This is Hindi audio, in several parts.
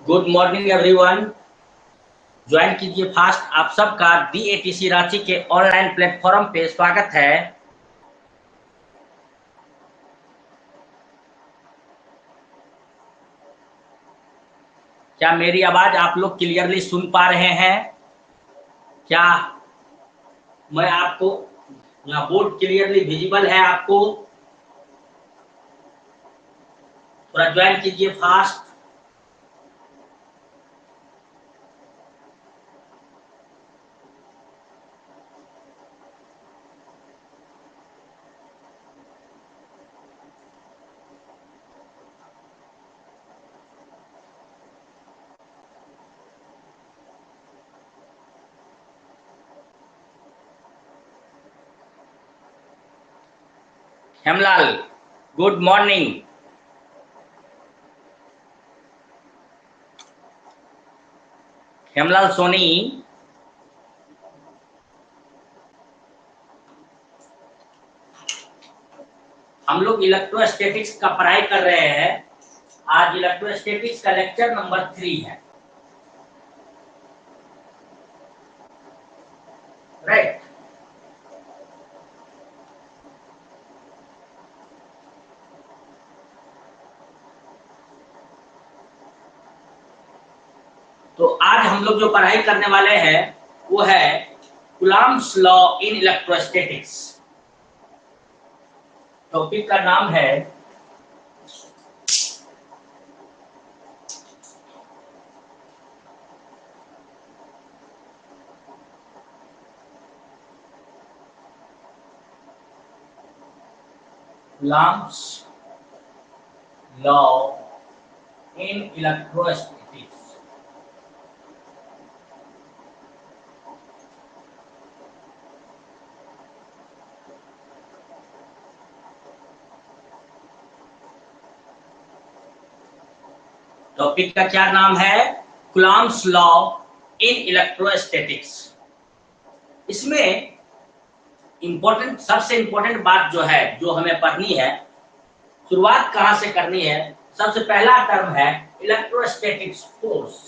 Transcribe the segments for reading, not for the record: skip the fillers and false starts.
Good morning everyone. ज्वाइन कीजिए फास्ट। आप सबका DATC रांची के ऑनलाइन प्लेटफॉर्म पे स्वागत है। क्या मेरी आवाज आप लोग क्लियरली सुन पा रहे हैं? क्या मैं आपको यहाँ बोर्ड क्लियरली विजिबल है आपको? थोड़ा ज्वाइन कीजिए fast. Hemlal, good morning. Hemlal Soni, हम लोग इलेक्ट्रोस्टैटिक्स का पढ़ाई कर रहे हैं। आज इलेक्ट्रोस्टैटिक्स का लेक्चर नंबर 3 है, राइट? तो आज हम लोग जो पढ़ाई करने वाले हैं वो है Coulomb's law in electrostatics. Topic का नाम है Coulomb's law in electrostatics. Topic का क्या नाम है? Coulomb's law in electrostatics. इसमें इंपॉर्टेंट, सबसे इंपॉर्टेंट बात जो है, जो हमें पढ़नी है, शुरुआत कहां से करनी है? सबसे पहला टर्म है इलेक्ट्रोस्टैटिक्स फोर्स।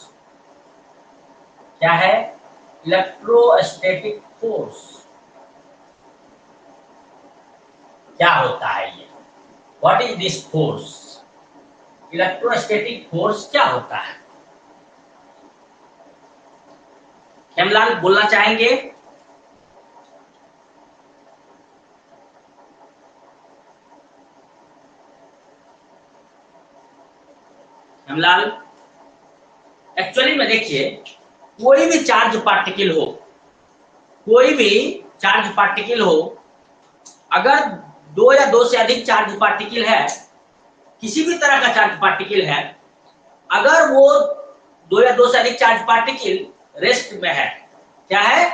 क्या है? Electrostatic force. क्या होता है ये? What is this force? Electrostatic force क्या होता है? हेमलाल बोलना चाहेंगे? हेमलाल, एक्चुअली में देखिए, कोई भी चार्ज पार्टिकल हो, कोई भी चार्ज पार्टिकल हो, अगर दो या दो से अधिक चार्ज पार्टिकल है, किसी भी तरह का चार्ज पार्टिकल है, अगर वो दो या दो से अधिक चार्ज पार्टिकल रेस्ट में है, क्या है?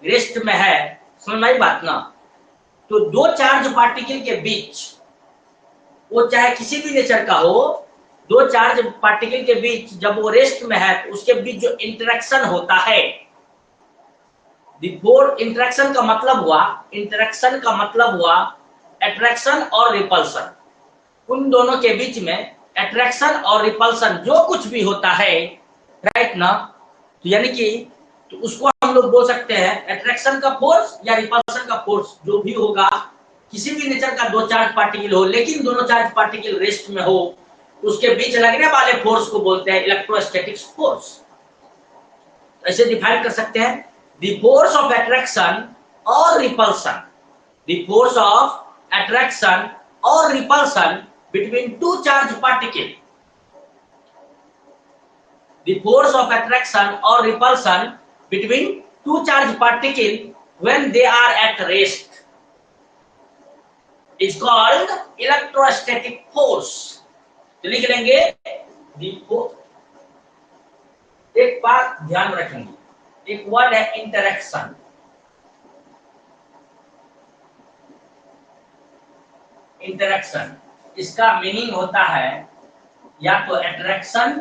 रेस्ट में है। समझ में आई बात ना? तो दो चार्ज पार्टिकल के बीच, वो चाहे किसी भी नेचर का हो, दो चार्ज पार्टिकल के बीच जब वो रेस्ट में है तो उसके बीच जो इंटरेक्शन होता है, बिफोर इंटरेक्शन का मतलब हुआ, इंटरेक्शन का मतलब हुआ अट्रैक्शन और रिपल्सन। उन दोनों के बीच में अट्रैक्शन और रिपल्सन जो कुछ भी होता है, राइट ना? तो यानी कि तो उसको हम लोग बोल सकते हैं अट्रैक्शन का फोर्स या रिपल्सन का फोर्स, जो भी होगा। किसी भी नेचर का दो चार्ज पार्टिकल हो, लेकिन दोनों चार्ज पार्टिकल रेस्ट में हो, उसके बीच लगने वाले फोर्स को बोलते हैं इलेक्ट्रोस्टैटिक फोर्स। ऐसे डिफाइन कर सकते हैं, द फोर्स ऑफ अट्रैक्शन और repulsion, the force of attraction और repulsion between two charge particle, the force of attraction or repulsion between two charge particle when they are at rest is called electrostatic force. तो लिख लेंगे, एक बात ध्यान रखेंगे, एक वर्ड है इंटरेक्शन। इंटरेक्शन, इसका मीनिंग होता है या तो अट्रैक्शन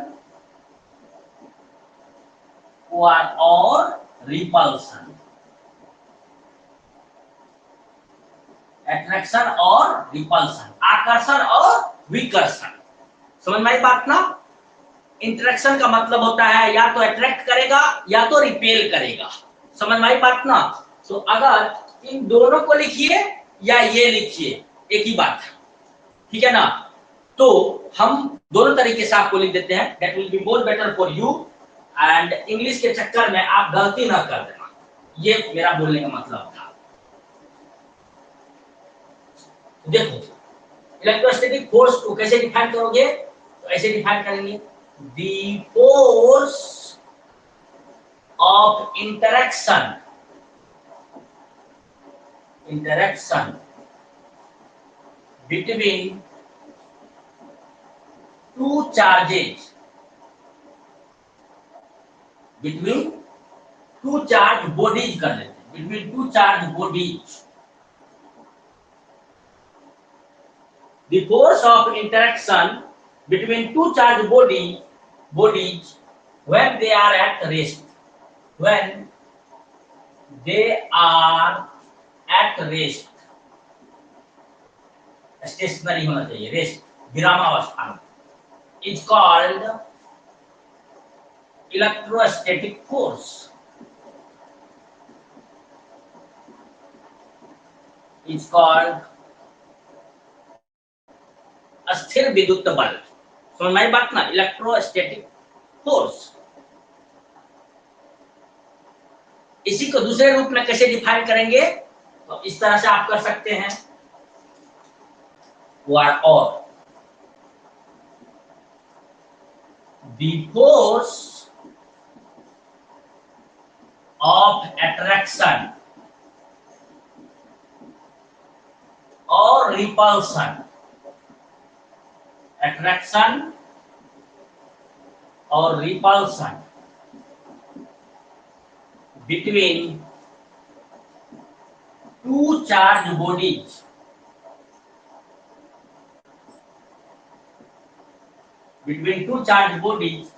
और रिपल्सन। अट्रैक्शन और रिपल्सन, आकर्षण और विकर्षण। समझ में आई बात ना? इंटरेक्शन का मतलब होता है या तो अट्रैक्ट करेगा या तो रिपेल करेगा। समझ में आई बात ना? तो अगर इन दोनों को लिखिए या ये लिखिए, एक ही बात है, ठीक है ना? तो हम दोनों तरीके से आपको लिख देते हैं, that will be more better for you, and English के चक्कर में आप गलती ना कर देना, ये मेरा बोलने का मतलब था। देखो इलेक्ट्रोस्टैटिक फोर्स को कैसे डिफाइन करोगे? तो ऐसे डिफाइन करेंगे, the force of interaction between two charges, between two charge bodies कर लेते हैं, between two charge bodies, the force of interaction between two charge bodies when they are at rest, when they are at rest, stationary होना चाहिए, रेस्ट विरामावस्था में, is called electrostatic force, is called अस्थिर विद्युत बल। समझ में बात ना? Electrostatic force. इसी को दूसरे रूप में कैसे डिफाइन करेंगे? तो इस तरह से आप कर सकते हैं, और the force of attraction or repulsion, attraction or repulsion between two charged bodies, between two charged bodies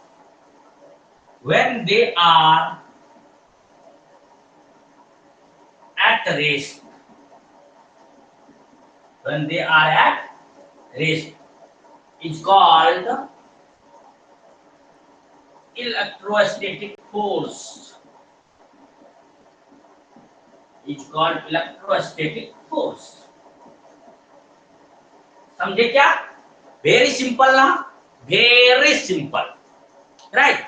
when they are at rest, when they are at rest, is called electrostatic force, is called electrostatic force। समझे क्या? वेरी सिंपल ना? Very simple, right?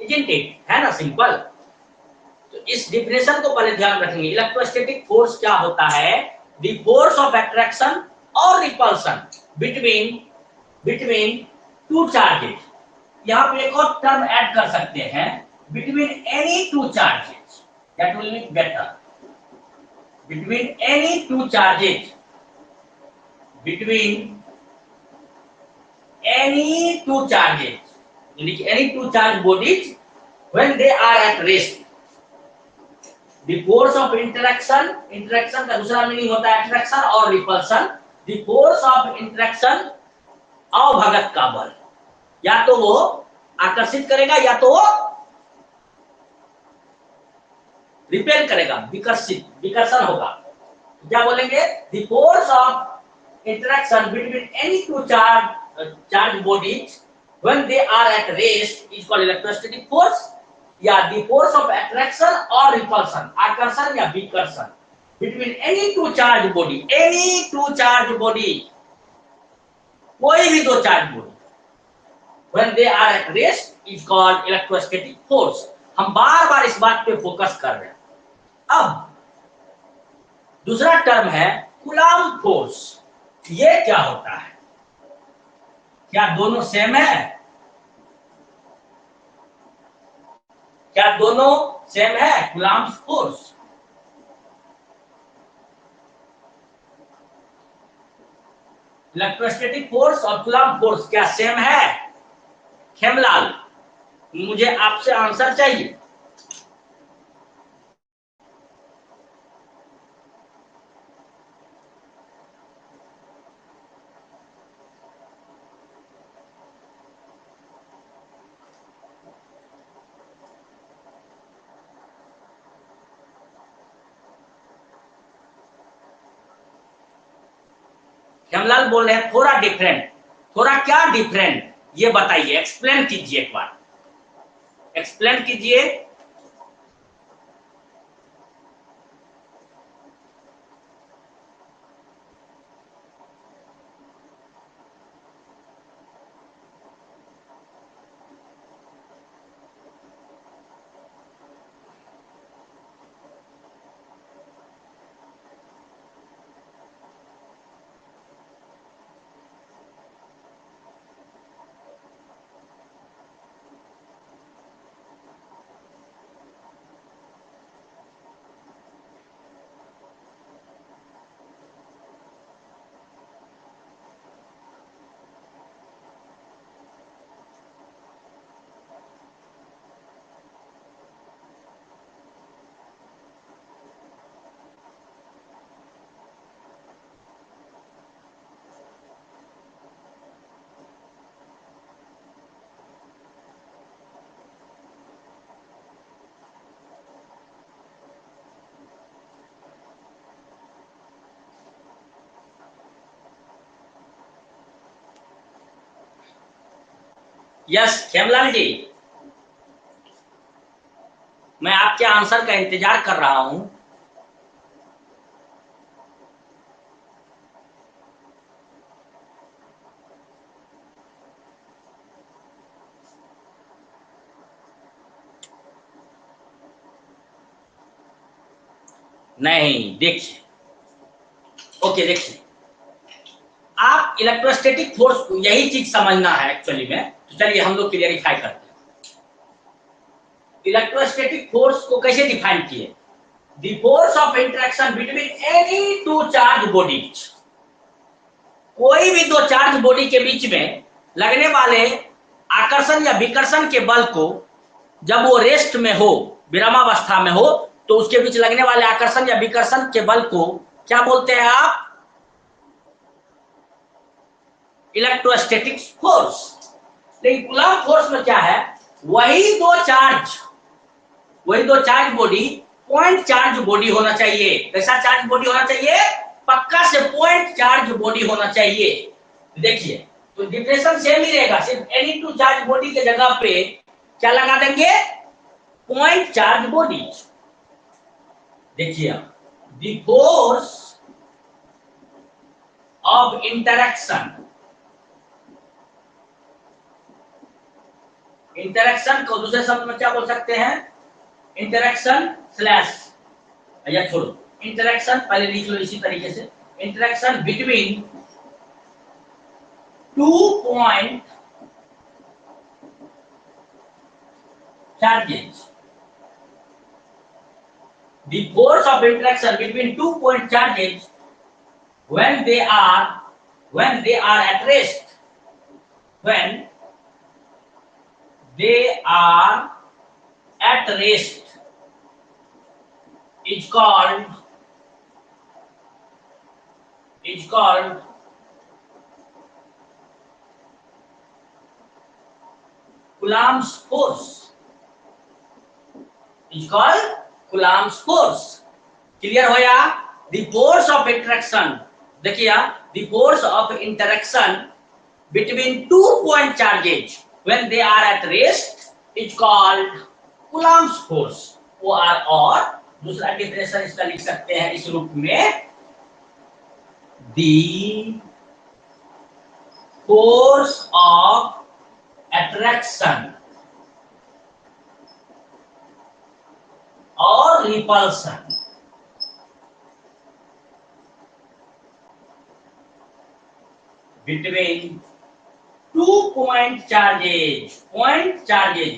Isn't it? है ना सिंपल? तो इस डिफिनेशन को पहले ध्यान रखेंगे। इलेक्ट्रोस्टैटिक फोर्स क्या होता है? द फोर्स ऑफ अट्रैक्शन और रिपल्शन बिटवीन टू चार्जेस। यहाँ पे एक और टर्म ऐड कर सकते हैं, between any two charges, that will be better, between any two charges, between any two charges, any two charge bodies when they are at rest, the force of interaction का दूसरा मीनिंग होता है attraction और repulsion, the force of interaction अवभगत का बल, या तो वो आकर्षित करेगा या तो वो रिपेल करेगा, विकर्षण होगा। क्या बोलेंगे? the force of interaction between any two charged bodies when they are at rest is called electrostatic force, या the force of attraction or repulsion, आकर्षण या विकर्षण, between any two charged body, any two charged body, कोई भी दो charge body, when they are at rest is called electrostatic force। हम बार बार इस बात पे फोकस कर रहे हैं। अब दूसरा टर्म है कूलम्ब फोर्स। ये क्या होता है? क्या दोनों सेम है? क्या दोनों सेम है? कूलम्ब फोर्स, इलेक्ट्रोस्टैटिक फोर्स और कूलम्ब फोर्स क्या सेम है? खेमलाल, मुझे आपसे आंसर चाहिए। खेमलाल बोल रहे हैं थोड़ा डिफरेंट। थोड़ा क्या डिफरेंट? ये बताइए, एक्सप्लेन कीजिए, एक बार एक्सप्लेन कीजिए। यस खेमलाल जी, मैं आपके आंसर का इंतजार कर रहा हूं। नहीं, देखिए, ओके, देखिए, आप इलेक्ट्रोस्टैटिक फोर्स को यही चीज समझना है एक्चुअली में, तो चलिए हम लोग क्लियरिफाई करते हैं। इलेक्ट्रोस्टैटिक फोर्स को कैसे डिफाइन किए? The force of interaction between any two charge bodies, कोई भी दो चार्ज बॉडी के बीच में लगने वाले आकर्षण या विकर्षण के बल को, जब वो रेस्ट में हो, विरामावस्था में हो, तो उसके बीच लगने वाले आकर्षण या विकर्षण के बल को क्या बोलते हैं आप? Electrostatic force. लेकिन कूलम्ब फोर्स में क्या है? वही दो charge body point charge body होना चाहिए। कैसा चार्ज बॉडी होना चाहिए? पक्का से पॉइंट चार्ज बॉडी होना चाहिए। देखिए, तो डिफिनेशन सेम ही रहेगा, सिर्फ एनी टू चार्ज बॉडी के जगह पे क्या लगा देंगे? Point charge body. देखिए, the force of interaction, interaction को दूसरे शब्द में क्या बोल सकते हैं? इंटरेक्शन स्लैश, या छोड़ो, इंटरेक्शन पहले लिख लो इसी तरीके से, interaction between two point charges. The force of interaction between two point charges when they are at rest, when they are at rest is called Coulomb's force, is called Coulomb's force। Clear हो या? The force of interaction, देखिए, the force of interaction between two point charges when they are at rest is called Coulomb's force, OR। और दूसरा डिफिनेशन इसका लिख सकते हैं इस रूप में, the force of attraction और repulsion between two point charges,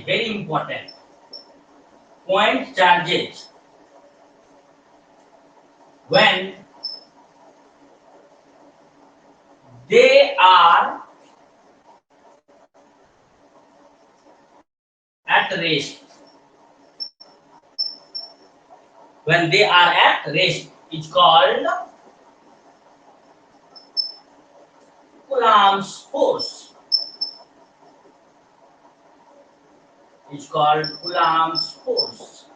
very important, point charges when they are at rest, when they are at rest is called Coulomb's force, is called Coulomb's force।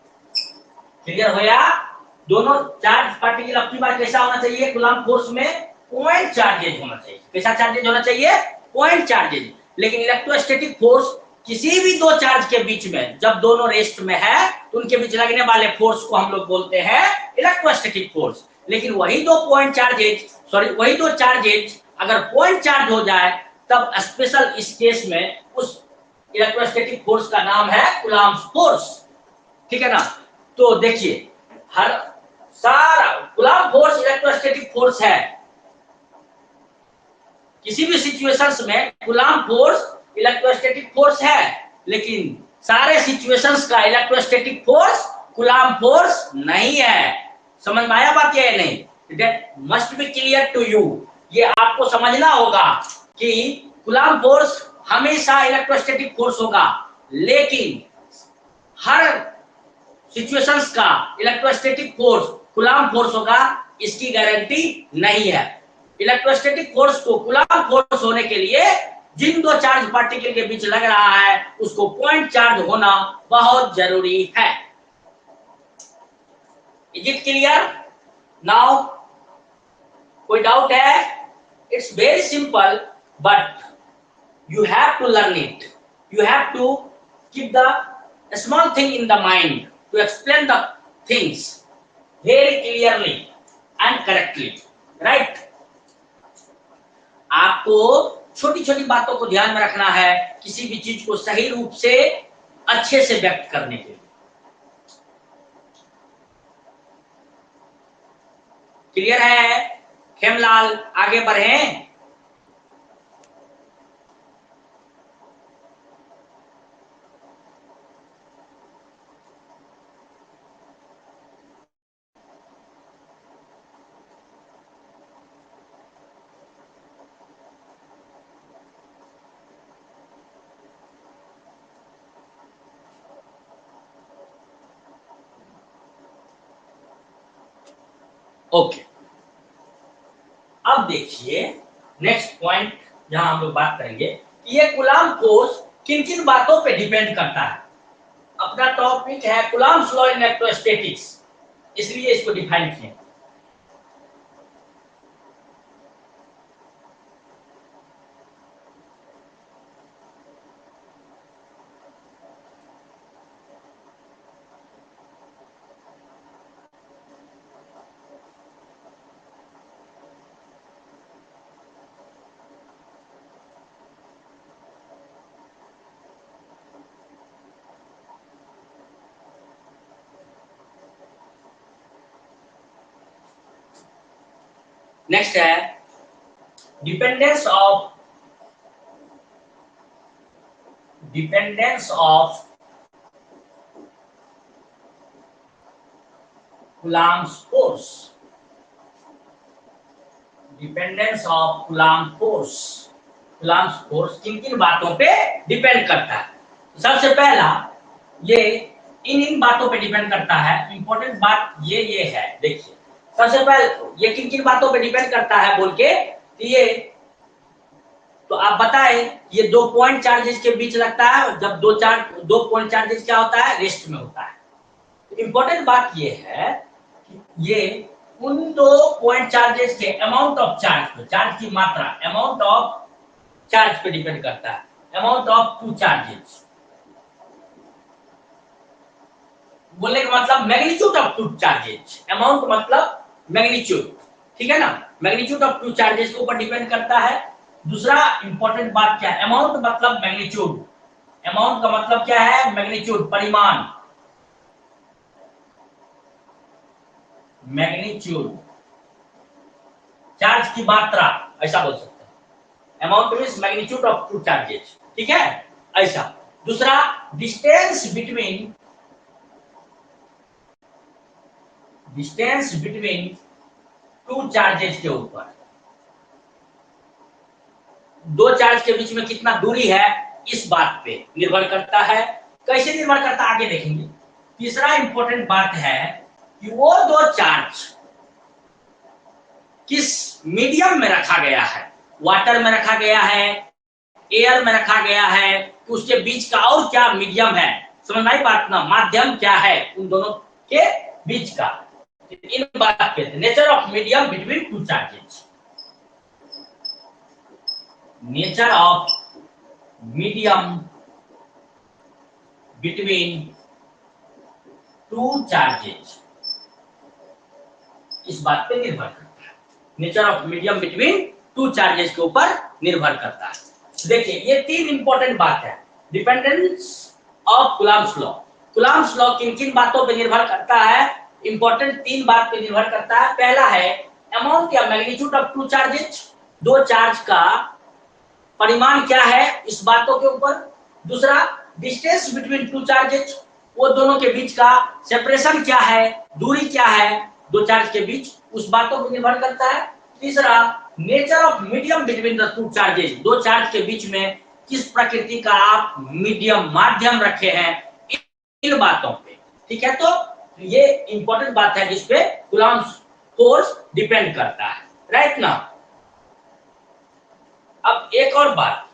Clear हो या? दोनों चार्ज पार्टिकल अपनी बार कैसा होना चाहिए? कूलम्ब फोर्स में पॉइंट चार्जेज होना चाहिए। कैसा चार्जेज होना चाहिए? Point charges. लेकिन इलेक्ट्रोस्टैटिक फोर्स किसी भी दो चार्ज के बीच में, जब दोनों रेस्ट में है तो उनके बीच लगने वाले फोर्स को हम लोग बोलते हैं इलेक्ट्रोस्टैटिक फोर्स। लेकिन वही दो चार्जेज अगर पॉइंट चार्ज हो जाए तब स्पेशल इस केस में उस इलेक्ट्रोस्टैटिक फोर्स का नाम है कूलम्ब्स फोर्स। ठीक है ना। तो देखिए हर सारा कूलम्ब फोर्स इलेक्ट्रोस्टैटिक फोर्स है। किसी भी सिचुएशंस में कूलम्ब फोर्स इलेक्ट्रोस्टैटिक फोर्स है, लेकिन सारे सिचुएशंस का इलेक्ट्रोस्टैटिक फोर्स कूलम्ब फोर्स नहीं है। समझ में आया बात या नहीं? That must be clear to you. ये आपको समझना होगा कि कूलम्ब फोर्स हमेशा इलेक्ट्रोस्टैटिक फोर्स होगा, लेकिन हर सिचुएशंस का इलेक्ट्रोस्टैटिक फोर्स कूलम्ब फोर्स होगा, इसकी गारंटी नहीं है। इलेक्ट्रोस्टैटिक फोर्स को कूलम्ब फोर्स होने के लिए जिन दो चार्ज पार्टिकल के बीच लग रहा है उसको पॉइंट चार्ज होना बहुत जरूरी है। Is it clear now? कोई डाउट है? It's very simple, but you have to learn it. You have to keep the small thing in the mind to explain the things very clearly and correctly, right? आपको छोटी छोटी बातों को ध्यान में रखना है किसी भी चीज को सही रूप से अच्छे से व्यक्त करने के लिए। क्लियर है? खेमलाल आगे बढ़े। ओके, अब देखिए नेक्स्ट पॉइंट जहां हम लोग बात करेंगे कि ये कूलम्ब फोर्स किन किन बातों पे डिपेंड करता है। अपना टॉपिक है कूलम्ब्स लॉ इन इलेक्ट्रोस्टैटिक्स, इसलिए इसको डिफाइन किया। नेक्स्ट है dependence of Coulomb's force. Dependence of coulomb force. Coulomb's force किन किन बातों पे डिपेंड करता है? सबसे पहला ये इन बातों पे डिपेंड करता है। इंपॉर्टेंट बात ये है, देखिए सबसे पहले ये किन किन बातों पे डिपेंड करता है बोल के ये तो आप बताएं। ये दो पॉइंट चार्जेस के बीच लगता है, जब दो पॉइंट चार्जेस क्या होता है? रेस्ट में होता है। इंपॉर्टेंट बात ये है कि ये उन दो पॉइंट चार्जेस के अमाउंट ऑफ चार्ज की मात्रा, अमाउंट ऑफ चार्ज पे डिपेंड करता है। अमाउंट ऑफ टू चार्जेस बोलने का मतलब magnitude of two charges. Amount मतलब मैग्नीट्यूड, ठीक है ना। मैग्नीट्यूड ऑफ टू चार्जेस के ऊपर डिपेंड करता है। दूसरा इंपॉर्टेंट बात क्या है? अमाउंट मतलब मैग्नीट्यूड। अमाउंट का मतलब क्या है? मैग्नीट्यूड, परिमाण। मैग्नीट्यूड चार्ज की मात्रा, ऐसा बोल सकते हैं। Amount means magnitude of two charges, ठीक है, ऐसा। दूसरा डिस्टेंस बिटवीन टू चार्जेस के ऊपर, दो चार्ज के बीच में कितना दूरी है इस बात पे निर्भर करता है। कैसे निर्भर करता है आगे देखेंगे। तीसरा इंपॉर्टेंट बात है कि वो दो चार्ज किस मीडियम में रखा गया है। वाटर में रखा गया है, एयर में रखा गया है, कि उसके बीच का और क्या मीडियम है। समझ में आई बात ना? माध्यम क्या है उन दोनों के बीच का, इन बात पे nature of medium between two charges. Nature of medium between two charges, इस बात पे निर्भर करता है। Nature of medium between two charges के ऊपर निर्भर करता है। देखिए ये तीन इंपॉर्टेंट बात है। Dependence of Coulomb's law. Coulomb's law किन किन बातों पे निर्भर करता है? इंपॉर्टेंट तीन बात पे निर्भर करता है। पहला है अमाउंट या मैग्नीट्यूड ऑफ टू चार्जेज, दो चार्ज का परिमाण क्या है, इस बातों के ऊपर। दूसरा डिस्टेंस बिटवीन टू चार्जेज, वो दोनों के बीच का सेपरेशन क्या है, दूरी क्या है दो चार्ज के बीच, उस बातों पर निर्भर करता है। तीसरा nature of medium between the two charges, दो चार्ज के बीच में किस प्रकृति का आप मीडियम माध्यम रखे हैं, इन बातों पे। ठीक है, तो ये इंपॉर्टेंट बात है जिसपे कूलम्ब फोर्स डिपेंड करता है। राइट ना। अब एक और बात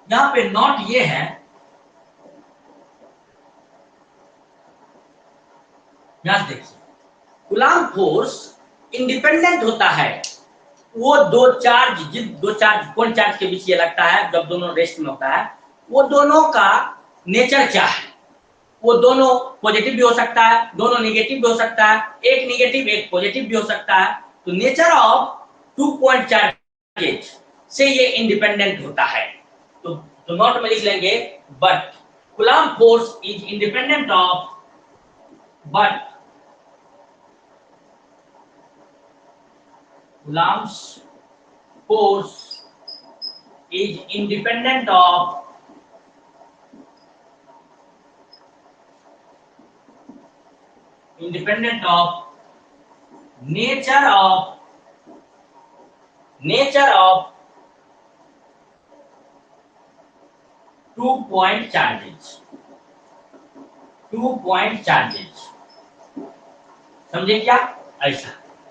यहां पे नोट ये है, यहां देखिए कूलम्ब फोर्स इंडिपेंडेंट होता है। वो दो चार्ज, जिन दो चार्ज कौन चार्ज के बीच ये लगता है जब दोनों रेस्ट में होता है, वो दोनों का नेचर क्या है। वो दोनों पॉजिटिव भी हो सकता है, दोनों नेगेटिव भी हो सकता है, एक नेगेटिव एक पॉजिटिव भी हो सकता है। तो nature of two point charges से ये इंडिपेंडेंट होता है। तो नोट में लिख लेंगे but coulomb force is independent of, but Coulomb's force is independent of nature of 2 point charges, 2 point charges। समझे क्या? ऐसा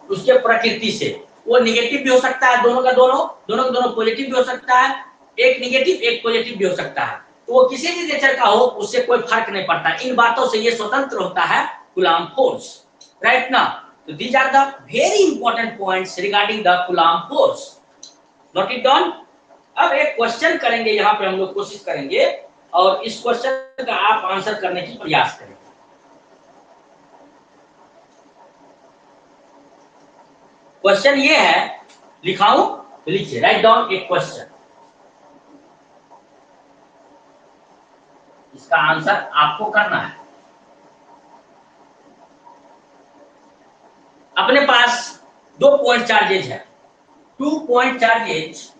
उसके प्रकृति से वो निगेटिव भी हो सकता है, दोनों का दोनों पॉजिटिव भी हो सकता है, एक निगेटिव एक पॉजिटिव भी हो सकता है। तो वो किसी भी नेचर का हो उससे कोई फर्क नहीं पड़ता। इन बातों से ये स्वतंत्र होता है कूलम्ब फोर्स। राइट ना। तो these are the very important points regarding the Coulomb force. Note it down. अब एक क्वेश्चन करेंगे, यहाँ पे हम लोग कोशिश करेंगे और इस क्वेश्चन का आप आंसर करने की प्रयास करेंगे। क्वेश्चन ये है, लिखाऊं तो लिखिए, राइट डाउन एक क्वेश्चन। इसका आंसर आपको करना है। अपने पास 2 पॉइंट चार्जेज है, 2 point charges,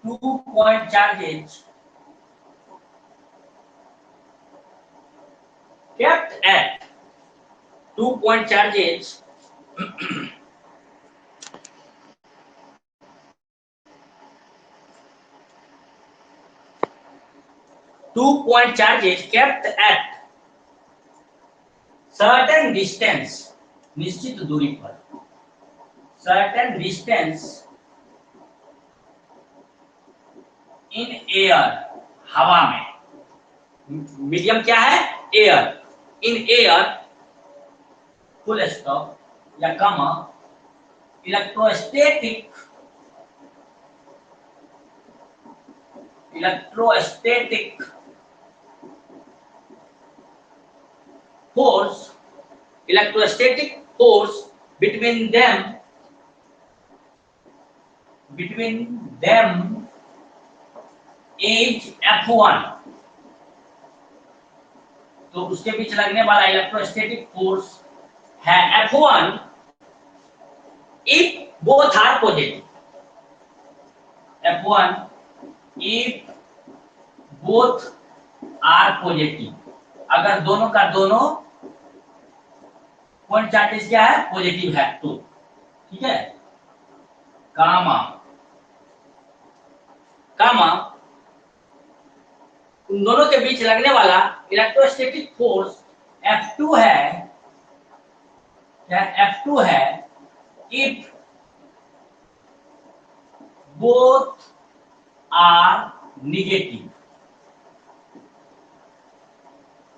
2 point charges kept at 2 point charges kept at certain distance, निश्चित दूरी पर, certain distance in air, हवा में। मीडियम क्या है? Air. In air full stop या कमा electrostatic force between them is F1। तो उसके बीच लगने वाला इलेक्ट्रोस्टैटिक फोर्स है F1 if both are positive, F1 if both are positive, अगर दोनों का दोनों पॉइंट चार्जेस क्या है? पॉजिटिव है तो। ठीक है, कामा उन दोनों के बीच लगने वाला इलेक्ट्रोस्टैटिक फोर्स F2 है, क्या F2 है if both are negative,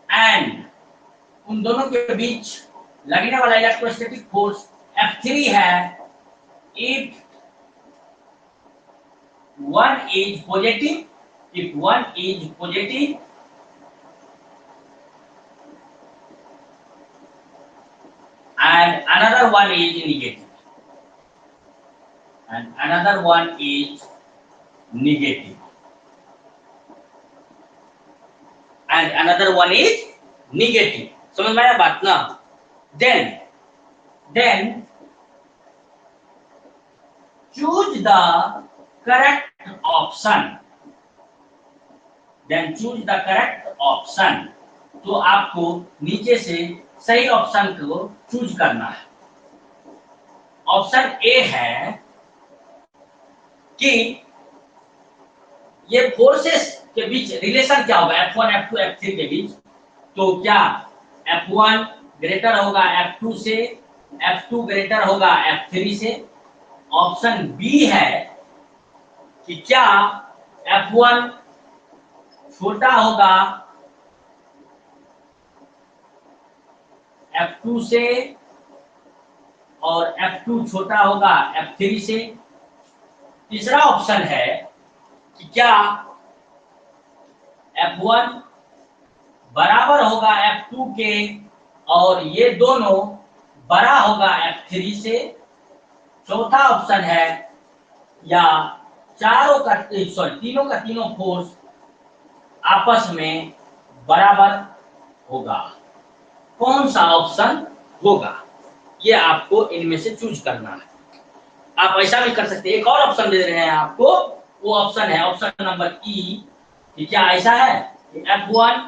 and उन दोनों के बीच लगने वाला इलेक्ट्रोस्टैटिक फोर्स F3 है if one is positive, if one is positive and another one is negative, and another one is negative, and another one is negative. समझ में आया बात ना? Then choose the correct option. Then choose the correct option. तो आपको नीचे से सही ऑप्शन को चूज करना है. ऑप्शन ए है कि ये फोर्सेस के बीच रिलेशन क्या होगा F1, F2, F3 के बीच. तो क्या F1 ग्रेटर होगा F2 से, F2 ग्रेटर होगा F3 से. ऑप्शन बी है कि क्या F1 छोटा होगा F2 से और F2 छोटा होगा F3 से. तीसरा ऑप्शन है कि क्या F1 बराबर होगा F2 के और ये दोनों बड़ा होगा F3 से. चौथा ऑप्शन है या तीनों का तीनों फोर्स आपस में बराबर होगा. कौन सा ऑप्शन होगा ये आपको इनमें से चूज करना है. आप ऐसा भी कर सकते हैं, एक और ऑप्शन दे रहे हैं आपको. वो ऑप्शन है ऑप्शन नंबर ई. क्या ऐसा है कि F1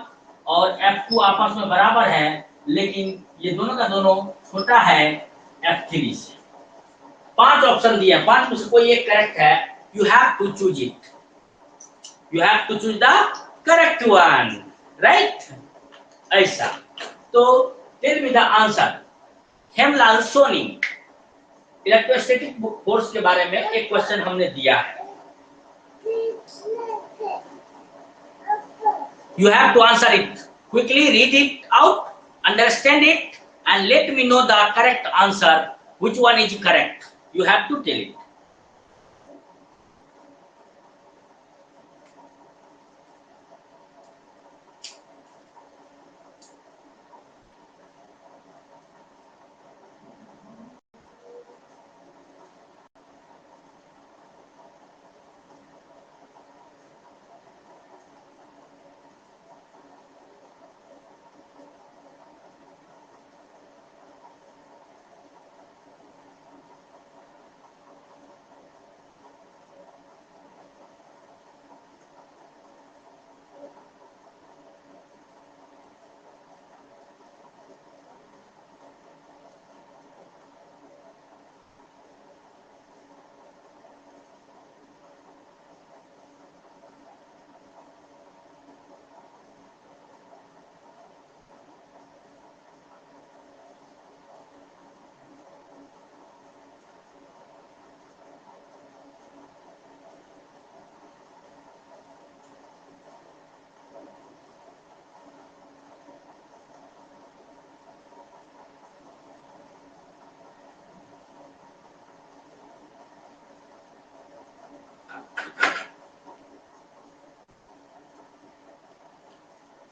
और F2 आपस में बराबर है लेकिन ये दोनों का दोनों छोटा है F3 से. 5 ऑप्शन दिए हैं, 5 में से कोई एक करेक्ट है. You have to choose it. You have to choose the correct one, right? ऐसा. तो tell me the answer. Hemlal Soni, electrostatic force के बारे में एक क्वेश्चन हमने दिया है. You have to answer it quickly. Read it out, understand it, and let me know the correct answer. Which one is correct? You have to tell it.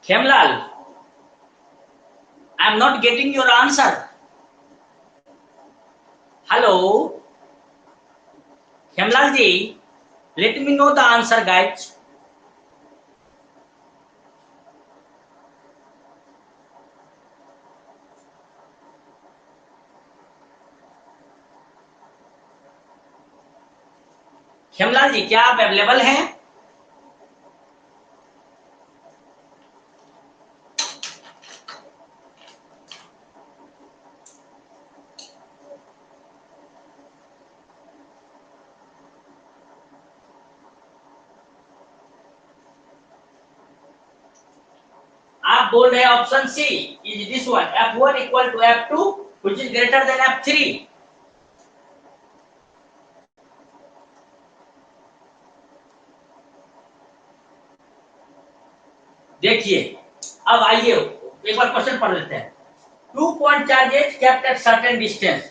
Khemlal, I am not getting your answer. Hello, Khemlal ji, let me know the answer, guys. Khemlal जी, क्या आप अवेलेबल हैं? आप बोल रहे हैं option C is this one, F1 equal to F2 which is greater than F3. देखिए, अब आइए एक बार क्वेश्चन पढ़ लेते हैं. 2 point charges kept at certain distance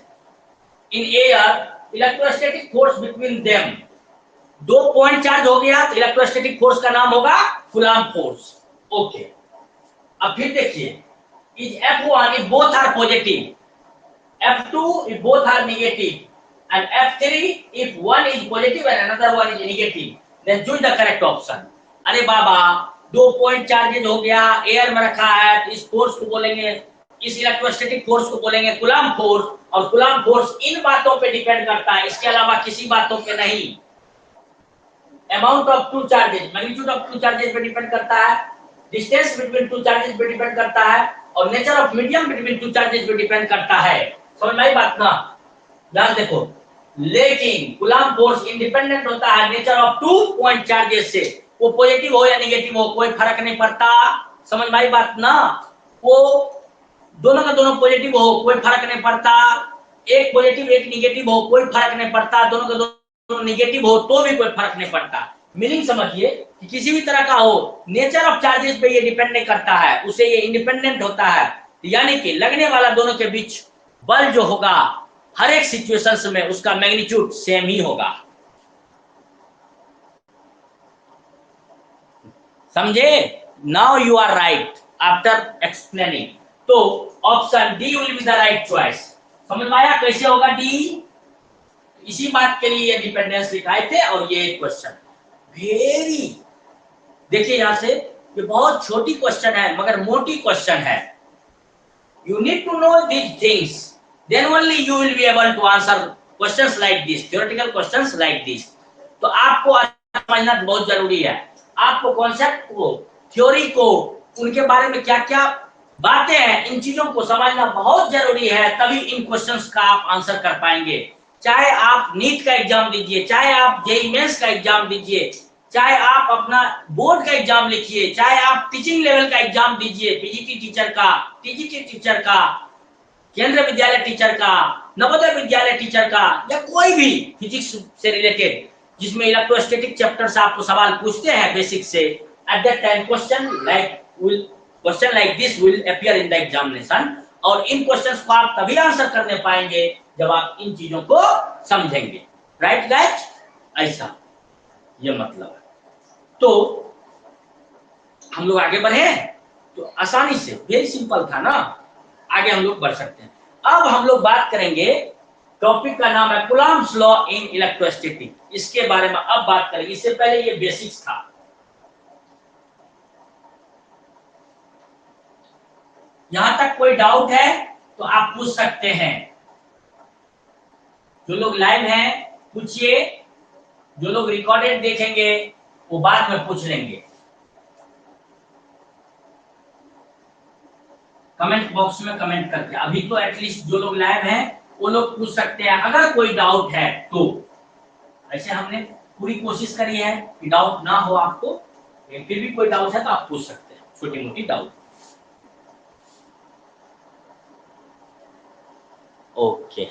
in air electrostatic force between them, 2 point charge हो गया तो इलेक्ट्रोस्टैटिक फोर्स का नाम होगा कूलम्ब फोर्स। ओके, अब फिर देखिए, is F1 if both are positive, F2 if both are negative, and F3 if one is positive and another one is negative, then choose the correct option। अरे बाबा, 2 पॉइंट चार्जेज हो गया, एयर में रखा है, तो इस फोर्स को बोलेंगे, इस इलेक्ट्रोस्टैटिक फोर्स को बोलेंगे कूलम्ब फोर्स, और कूलम्ब फोर्स इन बातों पे डिपेंड करता है, इसके अलावा किसी बातों पे नहीं। Amount of two charges, magnitude of two charges पे डिपेंड करता है, डिस्टेंस बिटवीन टू चार्जेज पे डिपेंड करता है, और nature of medium between two charges पे डिपेंड करता है। समझ में आई बात ना? ध्यान देखो, लेकिन कूलम्ब फोर्स इंडिपेंडेंट होता है nature of two point charges से, वो पॉजिटिव हो या नेगेटिव हो कोई फर्क नहीं पड़ता। समझ में आई बात ना? वो दोनों का दोनों पॉजिटिव हो कोई फर्क नहीं पड़ता, एक पॉजिटिव एक नेगेटिव हो कोई फर्क नहीं पड़ता, दोनों का दोनों नेगेटिव हो तो भी कोई फर्क नहीं पड़ता। मीनिंग समझिए कि किसी भी तरह का हो, नेचर ऑफ चार्जेस पे ये डिपेंड नहीं करता है, उसे ये इंडिपेंडेंट होता है, यानी कि लगने वाला दोनों के बीच बल जो होगा हर एक सिचुएशंस में उसका मैग्नीट्यूड सेम ही होगा। समझे? Now you are right after explaining. तो option D will be the right choice. समझ में आया कैसे होगा डी? इसी बात के लिए ये डिपेंडेंस लिखाए थे, और ये क्वेश्चन वेरी, देखिए यहां से, ये बहुत छोटी क्वेश्चन है मगर मोटी क्वेश्चन है। You need to know these things, then only you will be able to answer questions like this, theoretical questions like this. तो आपको समझना बहुत जरूरी है, आपको कॉन्सेप्ट को, थ्योरी को, उनके बारे में क्या क्या बातें हैं, इन चीजों को समझना बहुत जरूरी है, तभी इन क्वेश्चंस का आप आंसर कर पाएंगे। चाहे आप नीट का एग्जाम दीजिए, चाहे आप जेईई मेंस का एग्जाम दीजिए, चाहे आप अपना बोर्ड का एग्जाम लिखिए, चाहे आप टीचिंग लेवल का एग्जाम दीजिए, पीजीटी टीचर का, टीजीटी टीचर का, केंद्रीय विद्यालय टीचर का, नवोदय विद्यालय टीचर का, या कोई भी फिजिक्स से रिलेटेड जिसमें इलेक्ट्रोस्टैटिक चैप्टर से आपको सवाल पूछते हैं बेसिक से, eight that time question like this will appear in the examination, और इन क्वेश्चंस को आप तभी आंसर करने पाएंगे जब आप इन चीजों को समझेंगे। Right guys? ऐसा ये मतलब है। तो हम लोग आगे बढ़े, तो आसानी से, वेरी सिंपल था ना, आगे हम लोग बढ़ सकते हैं। अब हम लोग बात करेंगे, टॉपिक का नाम है कूलम्ब्स लॉ इन इलेक्ट्रोस्टैटिक, इसके बारे में अब बात करेंगे। इससे पहले ये बेसिक्स था। यहां तक कोई डाउट है तो आप पूछ सकते हैं, जो लोग लाइव हैं पूछिए, जो लोग रिकॉर्डेड देखेंगे वो बाद में पूछ लेंगे। कमेंट बॉक्स में कमेंट करके, अभी तो एटलीस्ट जो लोग लाइव हैं वो लोग पूछ सकते हैं अगर कोई डाउट है तो। ऐसे हमने पूरी कोशिश करी है कि डाउट ना हो आपको, फिर भी कोई डाउट है तो आप पूछ सकते हैं, छोटी मोटी डाउट। ओके,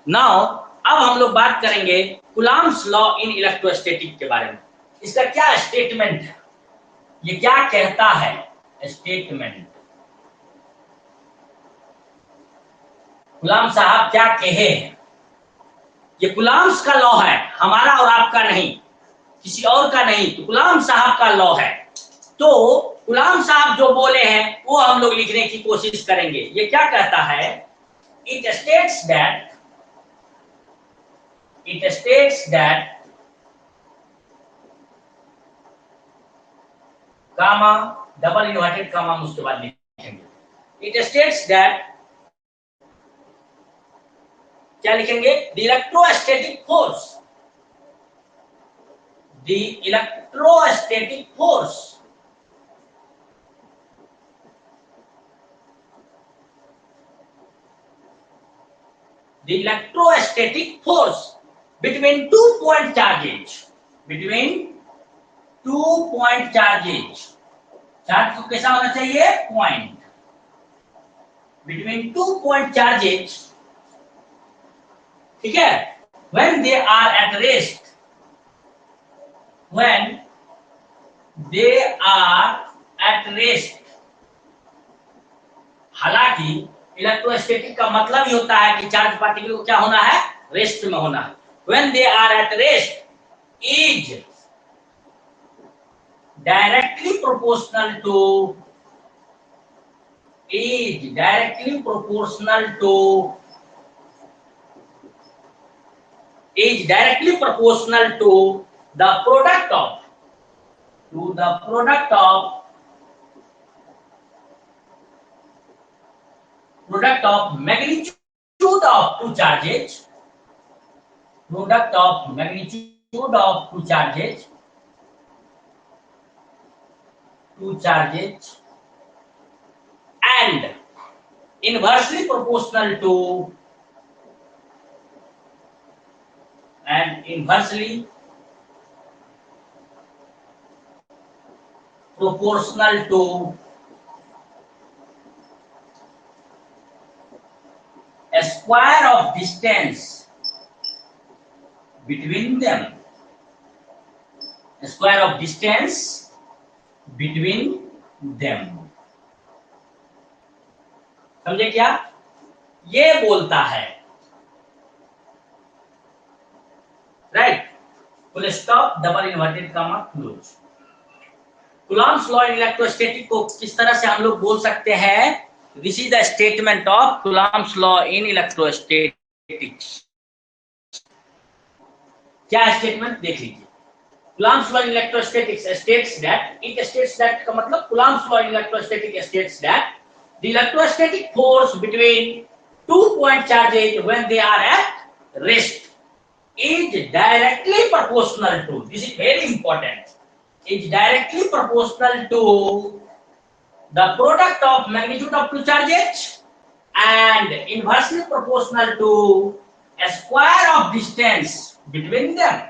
नाउ अब हम लोग बात करेंगे कूलम्ब्स लॉ इन इलेक्ट्रोस्टैटिक के बारे में। इसका क्या स्टेटमेंट है, ये क्या कहता है स्टेटमेंट, कूलम्ब साहब क्या कहे हैं। ये कूलम्ब्स का लॉ है, हमारा और आपका नहीं, किसी और का नहीं, तो कूलम्ब साहब का लॉ है। तो कूलम्ब साहब जो बोले हैं वो हम लोग लिखने की कोशिश करेंगे। ये क्या कहता है? It states that comma, double inverted comma उसके बाद लिखेंगे। इट स्टेट्स दैट, क्या लिखेंगे? The electrostatic force, the electrostatic force the electrostatic force between 2 point charges, between 2 point charges, charge को कैसा होना चाहिए? पॉइंट, between 2 point charges, ठीक है, when they are at rest, when they are at rest, हालांकि इलेक्ट्रोस्टैटिक का मतलब ही होता है कि चार्ज पार्टिकल को क्या होना है? रेस्ट में होना है। When they are at rest is directly proportional to the product of magnitude of two charges, and inversely proportional to a square of distance between them, समझे क्या? ये बोलता है, right, full stop, double inverted comma, close. Coulomb's law in electrostatic को किस तरह से हम लोग बोल सकते हैं? This is the statement of Coulomb's law in electrostatics. क्या स्टेटमेंट देख लीजिए। Coulomb's law in electrostatics states that का मतलब Coulomb's law in electrostatics states that the electrostatic force between two point charges when they are at rest is directly proportional to, this is very important, is directly proportional to the product of magnitude of two charges and inversely proportional to a square of distance between them।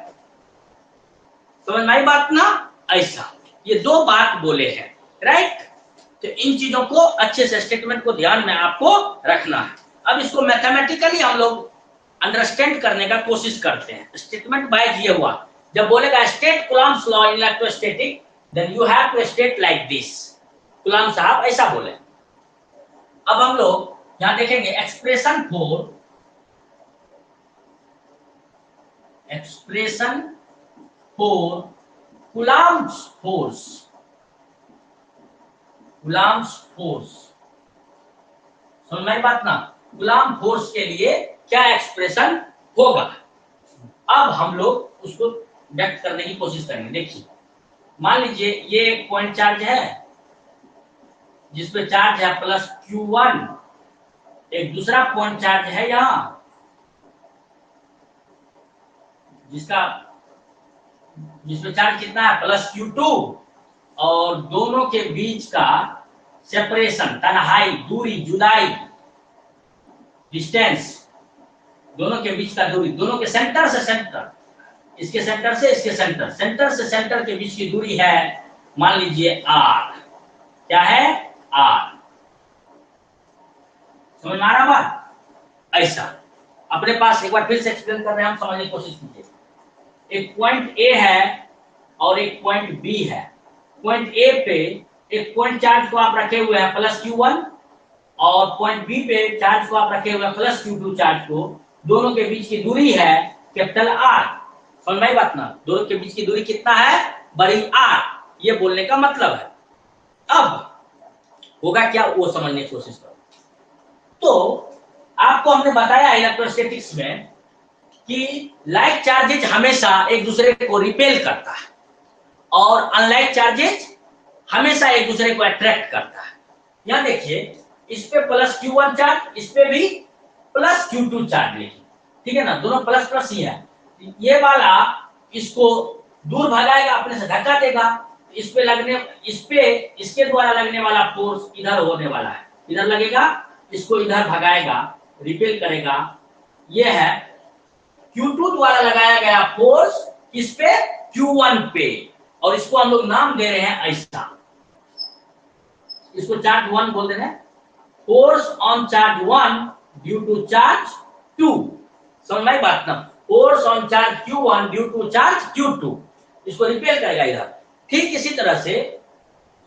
समझ में आई बात ना? ऐसा ये दो बात बोले हैं, राइट। तो इन चीजों को अच्छे से, स्टेटमेंट को ध्यान में आपको रखना है। अब इसको मैथमेटिकली हम लोग अंडरस्टैंड करने का कोशिश करते हैं। स्टेटमेंट वाइज ये हुआ, जब बोलेगा state Coulomb's law in electrostatic, then you have to state like this. Coulomb साहब ऐसा बोले। अब हम लोग यहां देखेंगे एक्सप्रेशन फॉर Coulomb's force, समझ में आई बात ना? Coulomb फोर्स के लिए क्या एक्सप्रेशन होगा, अब हम लोग उसको व्यक्त करने की कोशिश करेंगे। देखिए, मान लीजिए ये एक पॉइंट चार्ज है जिसपे चार्ज है प्लस Q1, एक दूसरा पॉइंट चार्ज है यहां जिसमें चार्ज कितना है प्लस Q2, और दोनों के बीच का सेपरेशन, तन्हाई, दूरी, जुदाई, डिस्टेंस, दोनों के बीच का दूरी, दोनों के सेंटर से सेंटर, इसके सेंटर से इसके सेंटर, सेंटर से सेंटर के बीच की दूरी है, मान लीजिए R। क्या है? R। समझ में आ रहा बात? ऐसा अपने पास एक बार फिर से एक्सप्लेन कर रहे हैं, हम समझने की कोशिश कीजिए। एक पॉइंट ए है और एक पॉइंट बी है। पॉइंट ए पे एक पॉइंट चार्ज को आप रखे हुए हैं प्लस Q1, और पॉइंट बी पे चार्ज को आप रखे हुए हैं प्लस Q2 चार्ज को। दोनों के बीच की दूरी है कैपिटल R। समझ में आई बात ना? दोनों के बीच की दूरी कितना है? बड़ी R। ये बोलने का मतलब है। अब होगा क्या, वो समझने की कोशिश करो। तो आपको हमने बताया इलेक्ट्रोस्टैटिक्स में कि लाइक चार्जेज हमेशा एक दूसरे को रिपेल करता है और अनलाइक चार्जेज हमेशा एक दूसरे को अट्रैक्ट करता है। यहां देखिए, इस पे प्लस Q1 चार्ज, इस पे भी प्लस Q2 चार्ज लिखिए, ठीक है ना? दोनों प्लस प्लस ही है। ये वाला इसको दूर भगाएगा, अपने से धक्का देगा, इस पे इसके द्वारा लगने वाला फोर्स इधर होने वाला है, इधर लगेगा, इसको इधर भगाएगा, रिपेल करेगा। ये है Q2 द्वारा लगाया गया फोर्स किस पे? Q1 पे, और इसको हम लोग नाम दे रहे हैं ऐसा, इसको चार्ज 1 बोल दे रहे हैं, force on charge 1 due to charge 2। समझ में आई बात ना? Force on charge Q1 due to charge Q2, इसको रिपेल करेगा इधर। ठीक इसी तरह से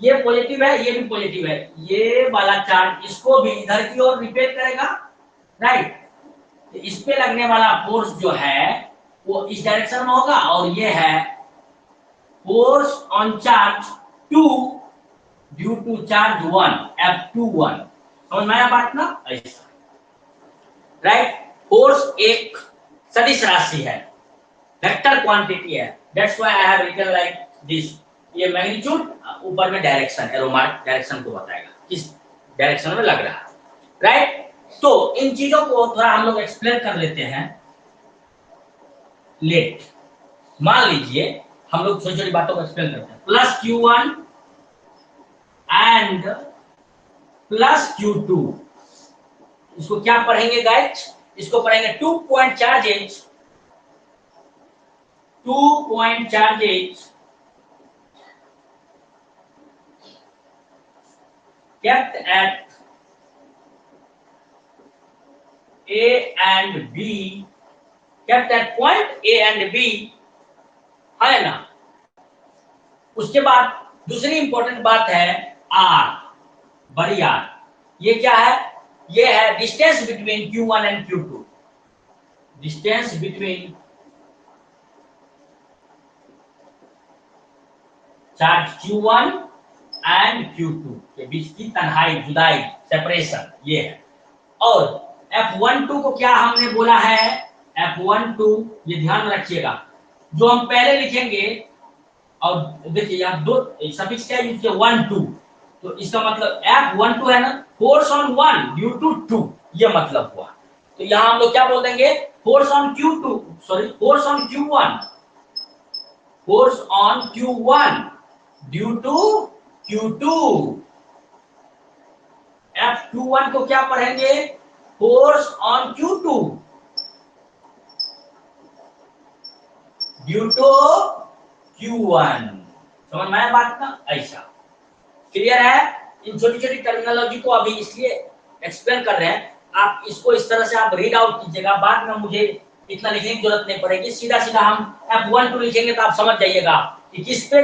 ये पॉजिटिव है, ये भी पॉजिटिव है, ये वाला चार्ज इसको भी इधर की ओर रिपेल करेगा, राइट। तो इस पे लगने वाला फोर्स जो है वो इस डायरेक्शन में होगा, और ये है force on charge 2 due to charge 1 F21। समझ में आया बात ना? ऐसा, राइट। फोर्स एक सदिश राशि है, वेक्टर क्वांटिटी है, that's why I have written like this. ये मैग्नीट्यूड, ऊपर में डायरेक्शन, एरो मार्क डायरेक्शन को बताएगा किस डायरेक्शन में लग रहा है, राइट। तो इन चीजों को थोड़ा हम लोग एक्सप्लेन कर लेते हैं। लेट, मान लीजिए हम लोग छोटी छोटी बातों को एक्सप्लेन करते हैं। Plus Q1 and plus Q2, इसको क्या पढ़ेंगे गाइस? इसको पढ़ेंगे 2 point charges, 2 point charges kept at A and B, kept at point A and B, है ना। उसके बाद दूसरी इंपॉर्टेंट बात है R, बड़ी R। ये क्या है? ये है distance between Q1 and Q2, distance between charge Q1 and Q2 के बीच की तन्हाई, जुदाई, सेपरेशन, ये है। और F12 को क्या हमने बोला है? F12, ये ध्यान रखिएगा, जो हम पहले लिखेंगे, और देखिए यहाँ दो सफिक्स क्या यूज किया, 1 2, तो इसका मतलब F12 है ना, फोर्स ऑन 1 ड्यू टू 2, ये मतलब हुआ। तो यहाँ हम लोग क्या बोल देंगे? Force on Q2, sorry force on Q1, force on Q1 due to Q2। F21 को क्या पढ़ेंगे? Force on Q2 due to Q1। समझ में आया बात ना? ऐसा क्लियर है? इन छोटी छोटी टर्मिनोलॉजी को अभी इसलिए एक्सप्लेन कर रहे हैं, आप इसको इस तरह से आप रीड आउट कीजिएगा, बाद में मुझे इतना लिखने की जरूरत नहीं पड़ेगी, सीधा सीधा हम F12 लिखेंगे तो आप समझ जाइएगा कि किस पे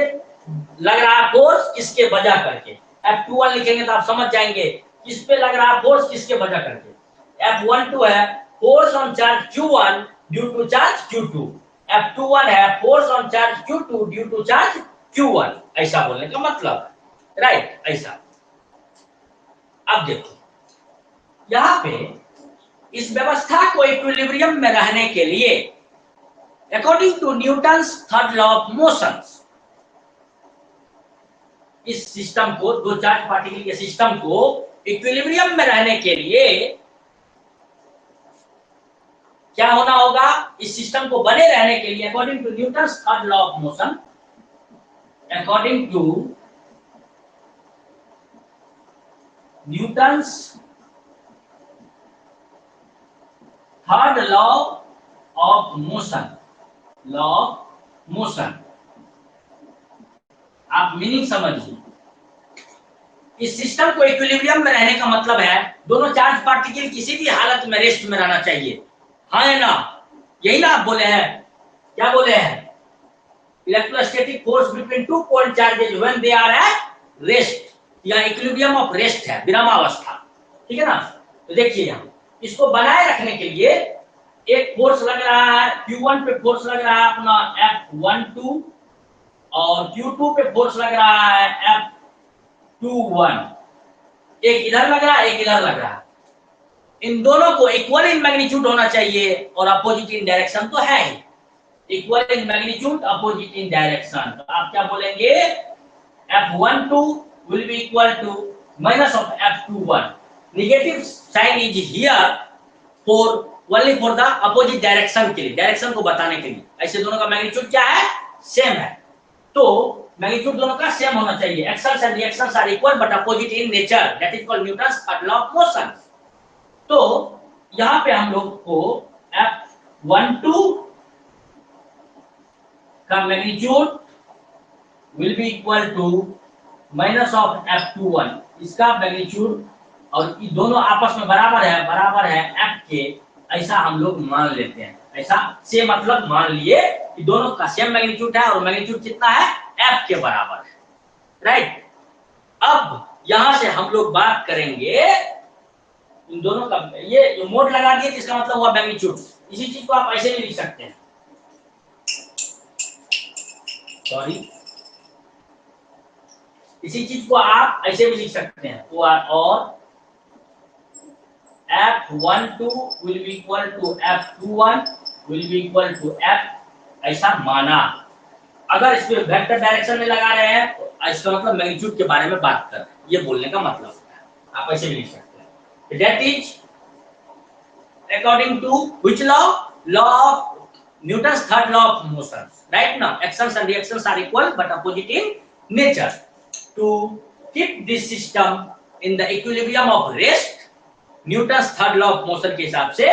लग रहा है फोर्स, किसके वजह करके। F21 लिखेंगे तो आप समझ जाएंगे किस पे लग रहा है फोर्स, किसके वजह करके। F12 है force on charge Q1 due to charge Q2, F21 है force on charge Q2 due to charge Q1, ऐसा बोलने का मतलब, राइट। ऐसा। अब देखो यहां पे इस व्यवस्था को इक्विलिब्रियम में रहने के लिए according to Newton's third law of motion, इस सिस्टम को, दो चार्ज पार्टिकल के सिस्टम को इक्विलिब्रियम में रहने के लिए क्या होना होगा? इस सिस्टम को बने रहने के लिए according to Newton's third law of motion, according to Newton's third law of motion, law of motion, आप मीनिंग समझिए। इस सिस्टम को इक्विलिब्रियम में रहने का मतलब है दोनों चार्ज पार्टिकल किसी भी हालत में रेस्ट में रहना चाहिए, हाँ ना? यही ना आप बोले हैं, क्या बोले हैं? Electrostatic force between 2 point charges when they are at rest, या इक्विलिब्रियम ऑफ रेस्ट है, विरामावस्था, ठीक है ना? तो देखिए यहाँ इसको बनाए रखने के लिए एक फोर्स लग रहा है Q1 पे, फोर्स लग रहा है अपना F12, और Q2 पे फोर्स लग रहा है F21, एक इधर लग रहा है, एक इधर लग रहा है। इन दोनों को इक्वल इन मैग्नीट्यूड होना चाहिए और अपोजिट इन डायरेक्शन तो है ही, equal in magnitude, opposite in direction. तो आप क्या बोलेंगे? F12 will be equal to minus of F21, negative sign is here for only for the opposite direction के लिए, डायरेक्शन को बताने के लिए। ऐसे दोनों का मैग्नीट्यूड क्या है? सेम है, तो मैग्नीट्यूड दोनों का सेम होना चाहिए। Actions and reactions are equal but opposite in nature, that is called Newton's third law of motion. तो यहां पे हम लोग को F12 का magnitude will be equal to minus of F21, इसका मैग्नीट्यूड, और ये दोनों आपस में बराबर है F के, ऐसा हम लोग मान लेते हैं। ऐसा से मतलब मान लिए कि दोनों का सेम मैग्नीट्यूड है और मैग्नीट्यूड कितना है? F के बराबर है, राइट। अब यहां से हम लोग बात करेंगे इन दोनों का ये मोड लगा दिए, जिसका मतलब हुआ मैग्नीट्यूड। इसी चीज को आप ऐसे भी लिख सकते हैं, सॉरी, इसी चीज को आप ऐसे भी लिख सकते हैं, और F12 will be equal to F21 will be equal to F, ऐसा माना। अगर इसमें वेक्टर डायरेक्शन में लगा रहे हैं तो इसका मतलब मैग्नीट्यूड के बारे में बात कर रहे हैं, ये बोलने का मतलब होता है। आप ऐसे भी लिख सकते हैं, that is according to which law? Law of Newton's third law of motion. Right now, actions and reactions are equal but opposite in nature. To keep this system in the equilibrium of rest, Newton's third law of motion के हिसाब से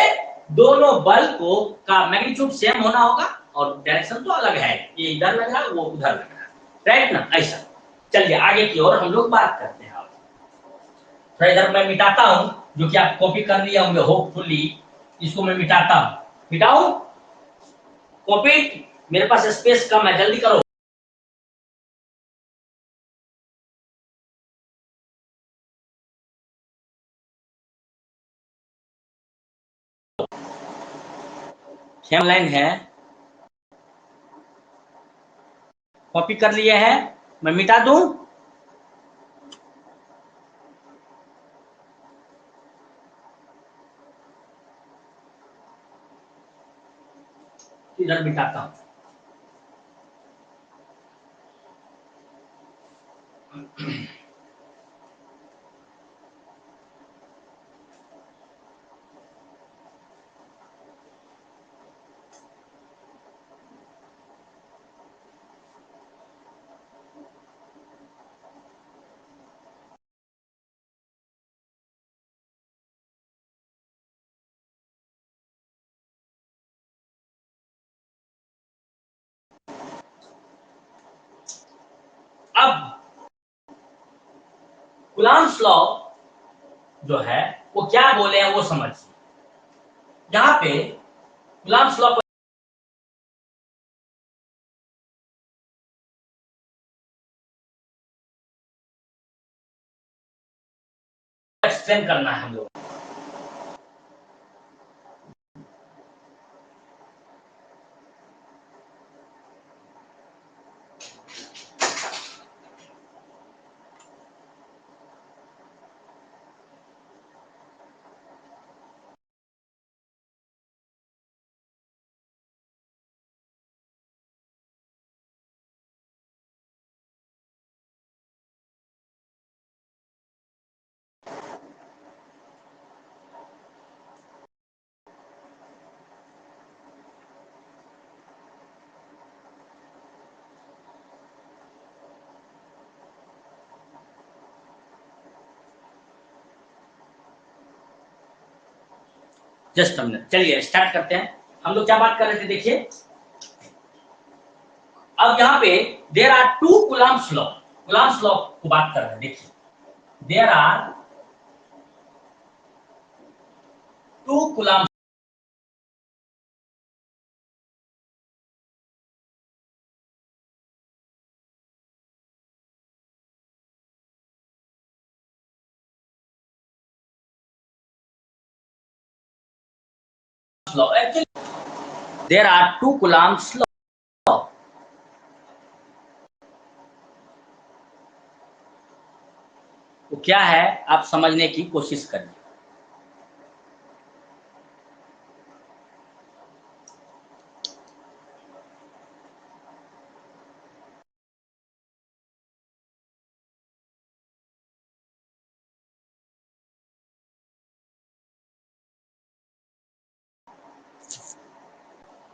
दोनों बल को का मैग्नीट्यूड सेम होना होगा और डायरेक्शन तो अलग है, ये इधर लग रहा है वो उधर लग रहा है, राइट ना, ऐसा। चलिए आगे की ओर हम लोग बात करते हैं। तो इधर मैं मिटाता हूं, जो कि आप कॉपी कर लिए होंगे होपफुली। इसको मैं मिटाता हूं, मिटाऊं, कॉपी, मेरे पास स्पेस कम है, जल्दी करो। लाइन है, कॉपी कर लिए हैं, मैं मिटा दूं। इधर मिटाता हूं। अब कूलम्ब्स लॉ जो है वो क्या बोले हैं वो समझिए। यहाँ पे कूलम्ब्स लॉ एक्सप्लेन करना है हम लोग। जस्ट हमने, चलिए स्टार्ट करते हैं। हम लोग क्या बात कर रहे थे, देखिए अब यहाँ पे there are two Coulomb's law, Coulomb's law को बात कर रहे हैं। देखिए there are two Coulomb's law, actually there are two Coulomb's law। तो क्या है आप समझने की कोशिश करिए।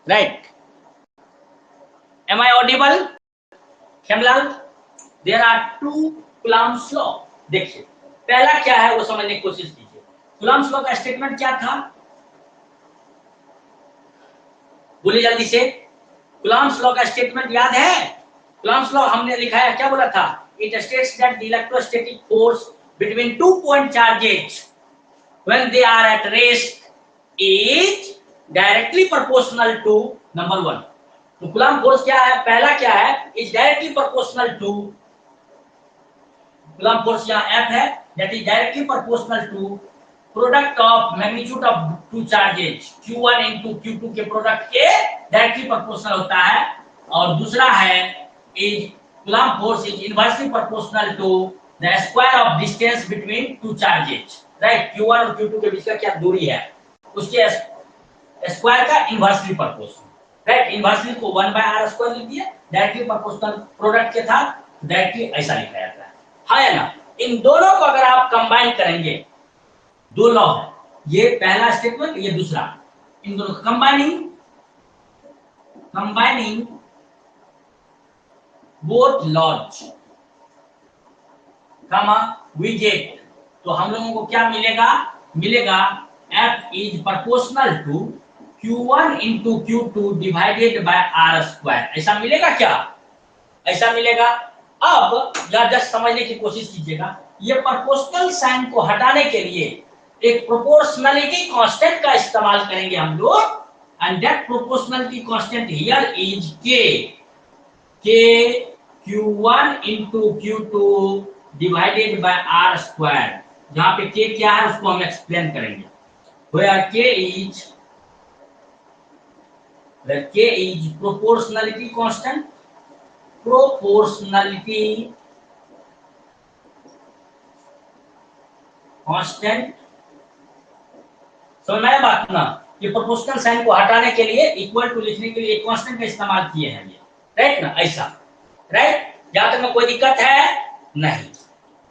Right, am I audible Khemlal? There are two Coulomb's law. देखिए पहला क्या है वो समझने की कोशिश कीजिए। कूलम्ब्स लॉ का स्टेटमेंट क्या था, बोलिए जल्दी से। कूलम्ब्स लॉ का स्टेटमेंट याद है? कूलम्ब्स लॉ हमने लिखा है, क्या बोला था? It states that the electrostatic force between two point charges when they are at rest is directly proportional to number one। तो कूलम्ब फोर्स क्या है, पहला क्या है, is directly proportional to, coulomb force यहाँ F है, that is directly proportional to product of magnitude of two charges Q1 into Q2 के प्रोडक्ट के डायरेक्टली प्रोपोर्शनल होता है, और दूसरा है is Coulomb force is inversely proportional to the square of distance between two charges, right. Q1 और Q2 के बीच का क्या दूरी है उसके स्क्वायर का इनवर्सली प्रोपोर्शनल, राइट। इनवर्सली को 1/r² लिख दिया, डायरेक्टली प्रोपोर्शनल प्रोडक्ट के था, डायरेक्टली ऐसा लिखा जाता है, हाँ ना। इन दोनों को अगर आप कंबाइन करेंगे, दो लॉ है, ये पहला स्टेटमेंट, ये दूसरा, इन दोनों combining both laws we get, तो हम लोगों को क्या मिलेगा F is proportional to Q1 into Q2 divided by R², ऐसा मिलेगा क्या, ऐसा मिलेगा। अब या जस्ट समझने की कोशिश कीजिएगा, ये प्रोपोर्शनल साइन को हटाने के लिए एक प्रोपोर्शनलिटी कांस्टेंट का इस्तेमाल करेंगे हम लोग, and that proportionality constant here is K Q1 into Q2 divided by R², जहां पे K क्या है उसको हम एक्सप्लेन करेंगे, where K is proportionality constant, समझ में आया बात ना। ये प्रोपोर्शनल साइन को हटाने के लिए, इक्वल टू लिखने के लिए एक कांस्टेंट का इस्तेमाल किए हैं ये, राइट ना, ऐसा, राइट। जहां तक में कोई दिक्कत है नहीं।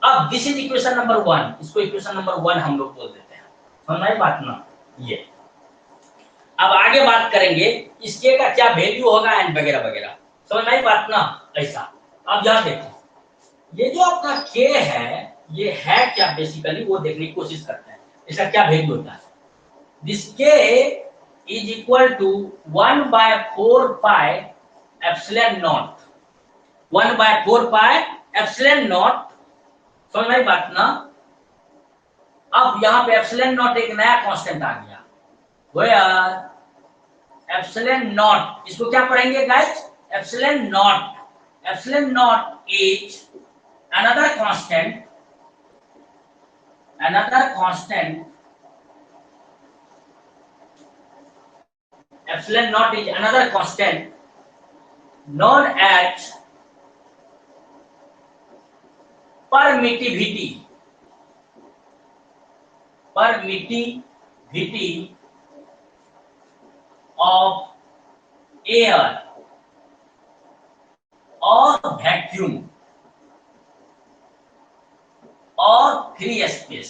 अब दिस इज इक्वेशन नंबर 1, इसको इक्वेशन नंबर 1 हम लोग बोल देते हैं, समझ में आया बात ना। ये अब आगे बात करेंगे इसके का क्या वैल्यू होगा एंड वगैरह वगैरह, समझ में आई बात ना, ऐसा। अब यहां देखो, ये जो आपका K है, ये है क्या बेसिकली, वो देखने की कोशिश करते हैं, इसका क्या वैल्यू होता है। This K is equal to 1/4 pi epsilon naught, 1/4 pi epsilon naught, समझ में आई बात ना। अब यहाँ पे एप्सिलॉन नॉट एक नया कांस्टेंट आ गया, where एप्सिलॉन नॉट, इसको क्या पढ़ेंगे guys, epsilon not is another constant epsilon naught is another constant known as permittivity of air or vacuum और फ्री स्पेस,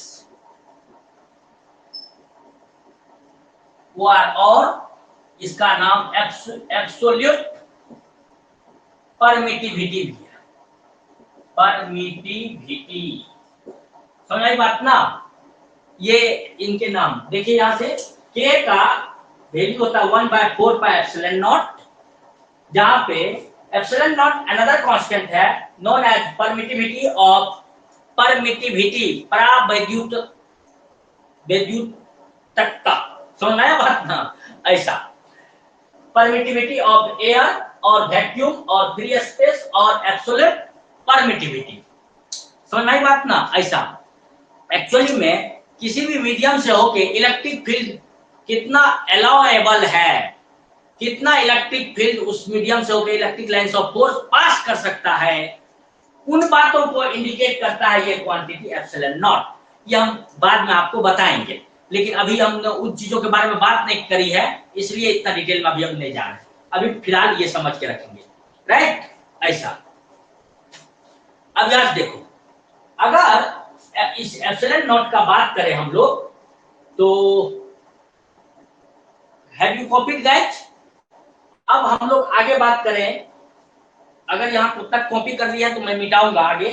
और इसका नाम एब्सोल्यूट परमिटिविटी भी है, परमिटिविटी, समझ आई बात ना। ये इनके नाम देखिए, यहां से K का वैल्यू होता है 1/4 पाई एप्सिलॉन नॉट, जहां पे एप्सिलॉन नॉट अनदर कांस्टेंट है नोन एज परमिटिविटी ऑफ वैद्युतकता, समझ में आया बात ना, ऐसा। परमिटिविटी ऑफ एयर और वैक्यूम और फ्री स्पेस और एब्सोल्यूट परमिटिविटी, समझ में आई बात ना, ऐसा। एक्चुअली में किसी भी मीडियम से होके इलेक्ट्रिक फील्ड कितना अलाउएबल है, कितना इलेक्ट्रिक फील्ड उस मीडियम से होके electric lines of force pass कर सकता है, उन बातों को इंडिकेट करता है ये क्वांटिटी एप्सिलॉन नॉट। ये हम बाद में आपको बताएंगे, लेकिन अभी हमने उन चीजों के बारे में बात नहीं करी है, इसलिए इतना डिटेल में अभी हम नहीं जा रहे, अभी फिलहाल ये समझ के रखेंगे, राइट, ऐसा। अब यार देखो, अगर इस एप्सिलॉन नॉट का बात करें हम लोग, तो हैव यू कॉपीड गाइस। अब हम लोग आगे बात करें, अगर यहाँ तक कॉपी कर लिया तो मैं मिटाऊंगा, आगे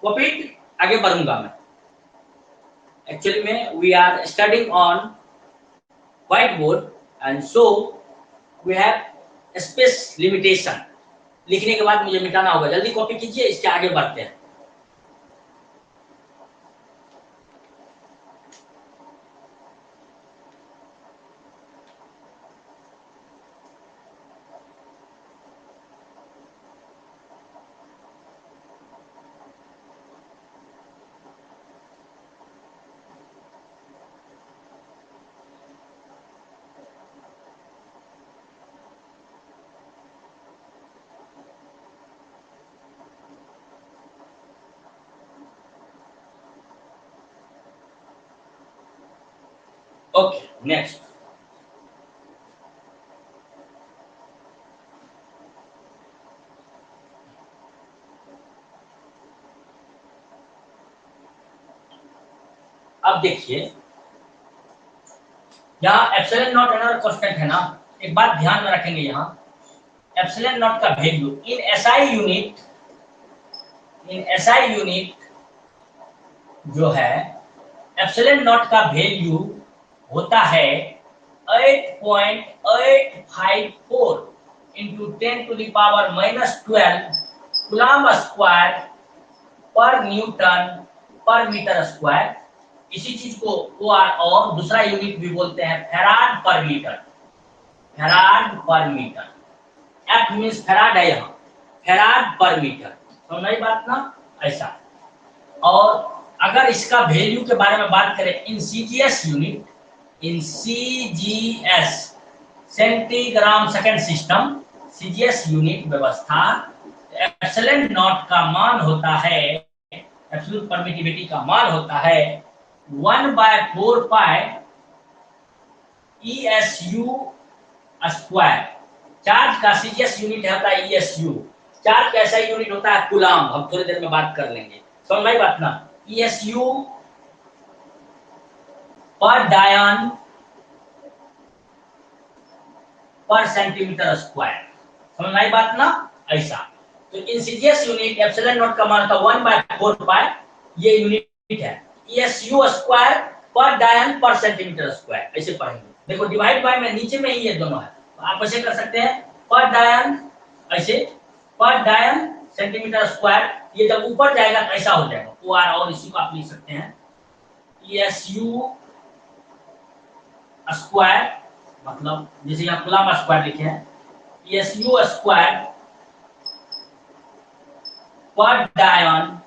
कॉपीड, आगे बढ़ूंगा मैं। एक्चुअली में we are studying on white board and so we have space limitation, लिखने के बाद मुझे मिटाना होगा, जल्दी कॉपी कीजिए, इसके आगे बढ़ते हैं। Okay, next. अब देखिए यहाँ एप्सिलॉन नॉट अनदर कांस्टेंट है ना, एक बात ध्यान में रखेंगे, यहाँ एप्सिलॉन नॉट का वैल्यू इन एसआई यूनिट जो है एप्सिलॉन नॉट का वैल्यू होता है 8.854 इंटू 10⁻⁻12 कूलम्ब स्क्वायर पर न्यूटन पर मीटर स्क्वायर। इसी चीज को और दूसरा यूनिट भी बोलते हैं फैराड पर मीटर। एफ मींस फैराड है, यहाँ फैराड पर मीटर, समझ आई बात ना, ऐसा। और अगर इसका वैल्यू के बारे में बात करें in CGS centigram second system, CGS unit व्यवस्था, एप्सिलॉन नॉट का मान होता है, एब्सोल्यूट परमिटिविटी का मान होता है 1/4 पाई ESU स्क्वायर। चार्ज का सीजीएस यूनिट होता है ESU, चार्ज कैसा यूनिट होता है कूलम्ब, हम थोड़ी देर में बात कर लेंगे, समझ में बात ना। ESU पर डायन पर सेंटीमीटर स्क्वायर, समझ में बात ना, ऐसा। तो इंसीजियस यूनिट एप्सिलॉन नॉट का मान था 1/4 पाई, ये यूनिट है ESU स्क्वायर पर डायन पर सेंटीमीटर स्क्वायर, ऐसे पढ़ेंगे। देखो डिवाइड बाय में नीचे में ही ये दोनों है, तो आप ऐसे कर सकते हैं पर डायन, ऐसे पर डायन सेंटीमीटर स्क्वायर, ये जब ऊपर जाएगा तो ऐसा हो जाएगा OR, और इसी को आप लिख सकते हैं ESU स्क्वायर, मतलब जैसे यहाँ कूलम्ब स्क्वायर लिखे हैं, ESU स्क्वायर पर डायन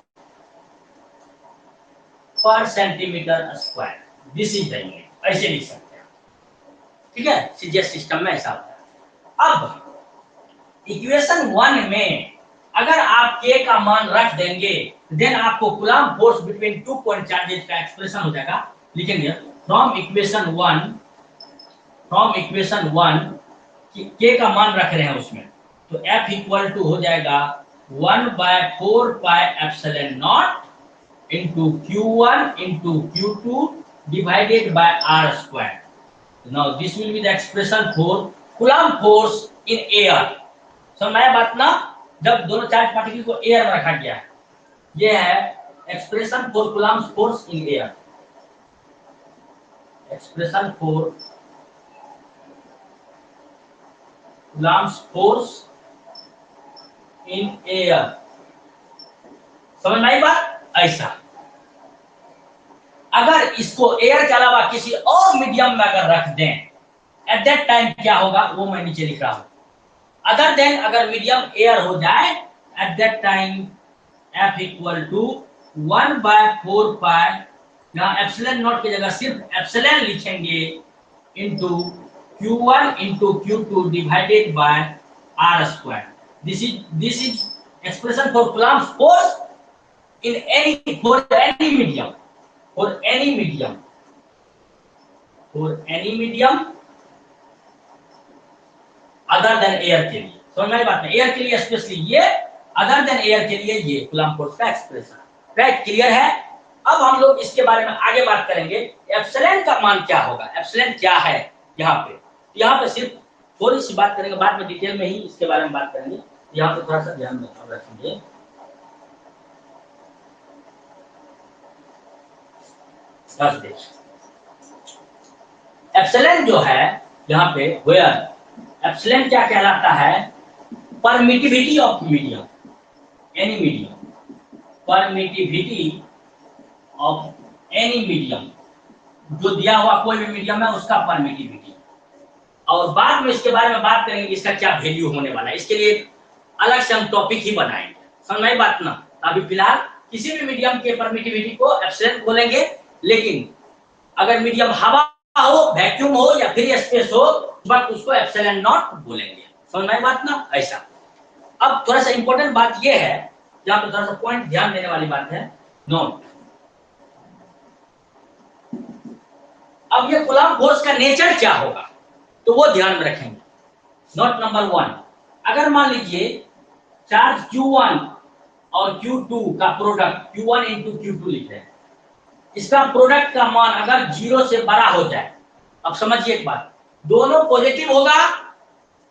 पर centimetre square, this is the unit, ऐसे लिख सकते हैं, ठीक है। सीजीएस सिस्टम में ऐसा होता है। अब इक्वेशन 1 में अगर आप k का मान रख देंगे देन आपको coulomb force between two point charges का एक्सप्रेशन हो जाएगा, लिखेंगे फ्रॉम इक्वेशन 1 k का मान रख रहे हैं उसमें, तो F इक्वल टू हो जाएगा 1/4 pi epsilon not into Q1 into Q2 divided by R square. Now this will be the expression for Coulomb force in air. समझ में आया बात ना, जब दोनों चार्ज पार्टिकल को एयर में रखा गया है, ये है expression for Coulomb force in air, expression for Coulomb force in air, समझ में आई बात, ऐसा। अगर इसको एयर के अलावा किसी और मीडियम में अगर रख दें एट दैट टाइम क्या होगा वो मैं नीचे लिख रहा हूं। अदर देन अगर मीडियम एयर हो जाए at that time F equal to 1/4 pi, यहाँ एप्सिलॉन नॉट की जगह सिर्फ एप्सिलॉन लिखेंगे into Q1 into Q2 divided by R square. This is expression for Coulomb force in any medium, for any medium other than air के लिए, समझ में बात है, एयर के लिए स्पेशली ये, अदर देन एयर के लिए ये कूलम्ब फोर्स का एक्सप्रेशन, राइट, क्लियर है। अब हम लोग इसके बारे में आगे बात करेंगे, एप्सिलॉन का मान क्या होगा, एप्सिलॉन क्या है यहाँ पे सिर्फ थोड़ी सी बात करेंगे, बाद में डिटेल में ही इसके बारे में बात करेंगे, यहाँ पे थोड़ा सा ध्यान रखेंगे। एप्सिलॉन जो है यहाँ पे वेयर एप्सिलॉन क्या कहलाता है, permittivity of medium, any medium, permittivity of any medium, जो दिया हुआ कोई भी मीडियम है उसका परमिटिविटी। और बाद में इसके बारे में बात करेंगे इसका क्या वैल्यू होने वाला है, इसके लिए अलग से हम टॉपिक ही बनाएंगे, समझ में बात ना। अभी फिलहाल किसी भी मीडियम के परमिटिविटी को एप्सिलॉन बोलेंगे, लेकिन अगर मीडियम हवा हो, वैक्यूम हो या फ्री स्पेस हो, बट उसको एप्सिलॉन नॉट बोलेंगे, समझ में बात ना, ऐसा। अब थोड़ा सा इंपॉर्टेंट बात यह है, जहां पे थोड़ा सा पॉइंट ध्यान देने वाली बात है, नोट। अब अब ये कूलम्ब फोर्स का नेचर क्या होगा, तो वो ध्यान में रखेंगे। नोट नंबर 1, अगर मान लीजिए चार्ज Q1 और Q2 का प्रोडक्ट Q1 इंटू Q2 लिख रहे हैं, इसका प्रोडक्ट का मान अगर 0 से बड़ा हो जाए, अब समझिए एक बात, दोनों पॉजिटिव होगा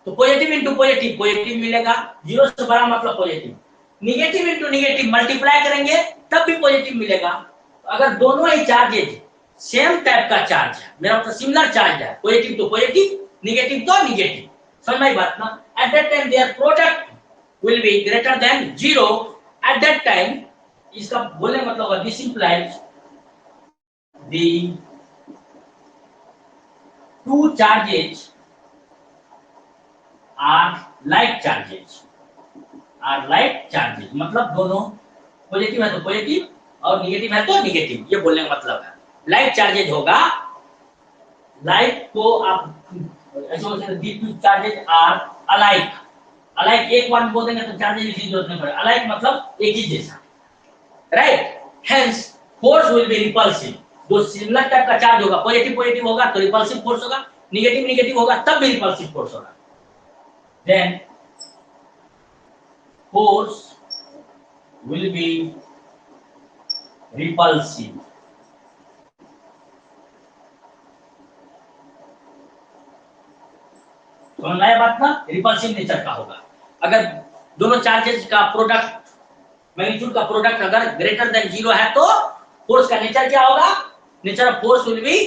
तो पॉजिटिव इंटू पॉजिटिव पॉजिटिव मिलेगा, 0 से बड़ा मतलब positive, negative into negative multiply करेंगे तब भी पॉजिटिव मिलेगा। अगर दोनों ही चार्जेज सेम टाइप का चार्ज है, मेरा मतलब सिमिलर चार्ज है, पॉजिटिव तो पॉजिटिव, निगेटिव तो निगेटिव, समझ में आई बात ना। At that time their product will be greater than 0, at that time, इसका बोलने का मतलब this implies the two charges are like charges, are like charges, मतलब दोनों पॉजिटिव है तो पॉजिटिव और निगेटिव है तो निगेटिव, ये बोलने का मतलब है। लाइक चार्जेज होगा, लाइक को आप ऐसे बोल सकते, the two charges are alike, alike एक बार बोल देंगे तो चार्जेज की जरूरत नहीं पड़ेगा, अलाइक मतलब एक ही जैसा, right. Hence force will B repulsive, जो सिमिलर टाइप का चार्ज होगा, पॉजिटिव पॉजिटिव होगा तो रिपल्सिव फोर्स होगा, निगेटिव निगेटिव होगा तब भी रिपल्सिव फोर्स होगा। then force will be repulsive, समझ में आया बात ना, रिपल्सिव नेचर का होगा। अगर दोनों चार्जेस का प्रोडक्ट, मैग्नीट्यूड का प्रोडक्ट अगर ग्रेटर देन 0 है तो फोर्स का नेचर क्या होगा, nature of force will B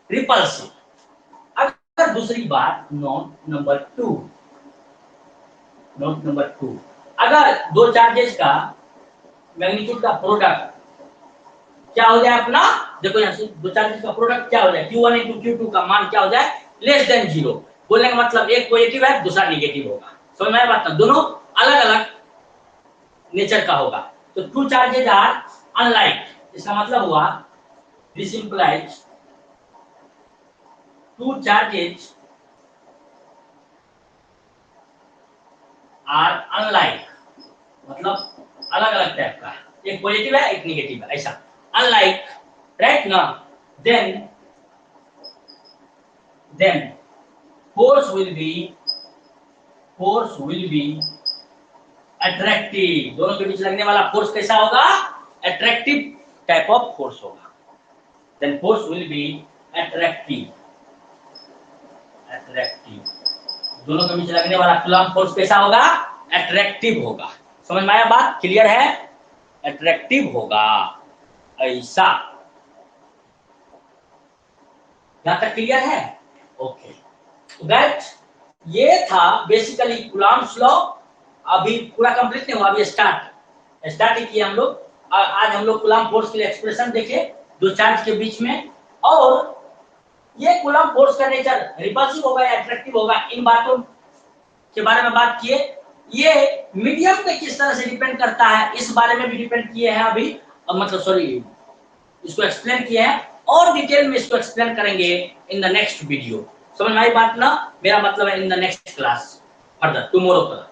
repulsive. अगर दूसरी बात, नोट नंबर 2, नोट नंबर 2, अगर दो चार्जेस का मैग्नीट्यूड का प्रोडक्ट क्या हो जाए अपना, देखो यहाँ से दो चार्जेस का प्रोडक्ट क्या हो जाए, Q1 इंटू Q2 का मान क्या हो जाए, लेस देन 0, बोलने का मतलब एक पॉजिटिव है दूसरा निगेटिव होगा, समझ में आया बात ना, दोनों अलग अलग नेचर का होगा। तो टू चार्जेज आर अनलाइक, इसका मतलब हुआ this implies two charges are unlike, मतलब अलग अलग टाइप का, एक पॉजिटिव है एक निगेटिव है, ऐसा अनलाइक, राइट ना। Then force will be attractive, दोनों के बीच लगने वाला फोर्स कैसा होगा, अट्रैक्टिव टाइप ऑफ फोर्स होगा। Then force will be attractive, दोनों के बीच लगने वाला कूलम्ब फोर्स कैसा होगा, अट्रैक्टिव होगा, समझ में आया बात, क्लियर है, अट्रैक्टिव होगा, ऐसा, यहां तक क्लियर है, ओके। दैट ये था बेसिकली कूलम्ब्स लॉ, अभी पूरा कंप्लीट नहीं हुआ, अभी स्टार्ट ही किया हम लोग। आज हम लोग कूलम्ब फोर्स के लिए एक्सप्रेशन देखे दो चार्ज के बीच में, और ये कूलम्ब फोर्स का नेचर रिपल्सिव होगा या अट्रैक्टिव होगा, इन बातों के बारे में बात किए। ये मीडियम पे किस तरह से डिपेंड करता है इस बारे में भी डिपेंड किए हैं अभी, मतलब सॉरी इसको एक्सप्लेन किए हैं, और डिटेल में इसको एक्सप्लेन करेंगे इन द नेक्स्ट वीडियो, समझ में आई बात ना, मेरा मतलब है in the next class, further tomorrow class,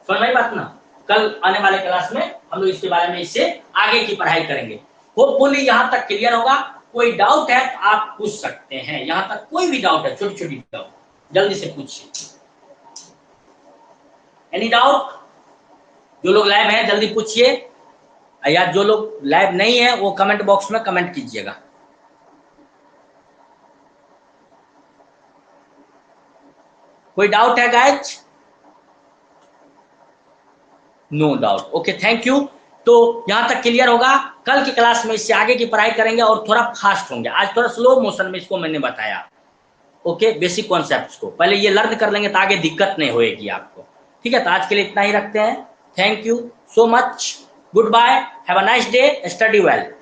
समझ में आई बात ना, कल आने वाले क्लास में हम लोग इसके बारे में, इससे आगे की पढ़ाई करेंगे। होपफुली यहाँ तक क्लियर होगा, कोई डाउट है तो आप पूछ सकते हैं, यहाँ तक कोई भी डाउट है, छोटी छोटी डाउट जल्दी से पूछिए, एनी डाउट, जो लोग लाइव हैं जल्दी पूछिए, या जो लोग लाइव नहीं है वो कमेंट बॉक्स में कमेंट कीजिएगा। कोई डाउट है guys, no doubt, okay thank you. तो यहां तक क्लियर होगा, कल की क्लास में इससे आगे की पढ़ाई करेंगे और थोड़ा फास्ट होंगे, आज थोड़ा स्लो मोशन में इसको मैंने बताया, ओके, बेसिक कॉन्सेप्ट्स को पहले ये लर्न कर लेंगे तो आगे दिक्कत नहीं होएगी आपको, ठीक है। तो आज के लिए इतना ही रखते हैं, thank you so much, goodbye, have a nice day, study well.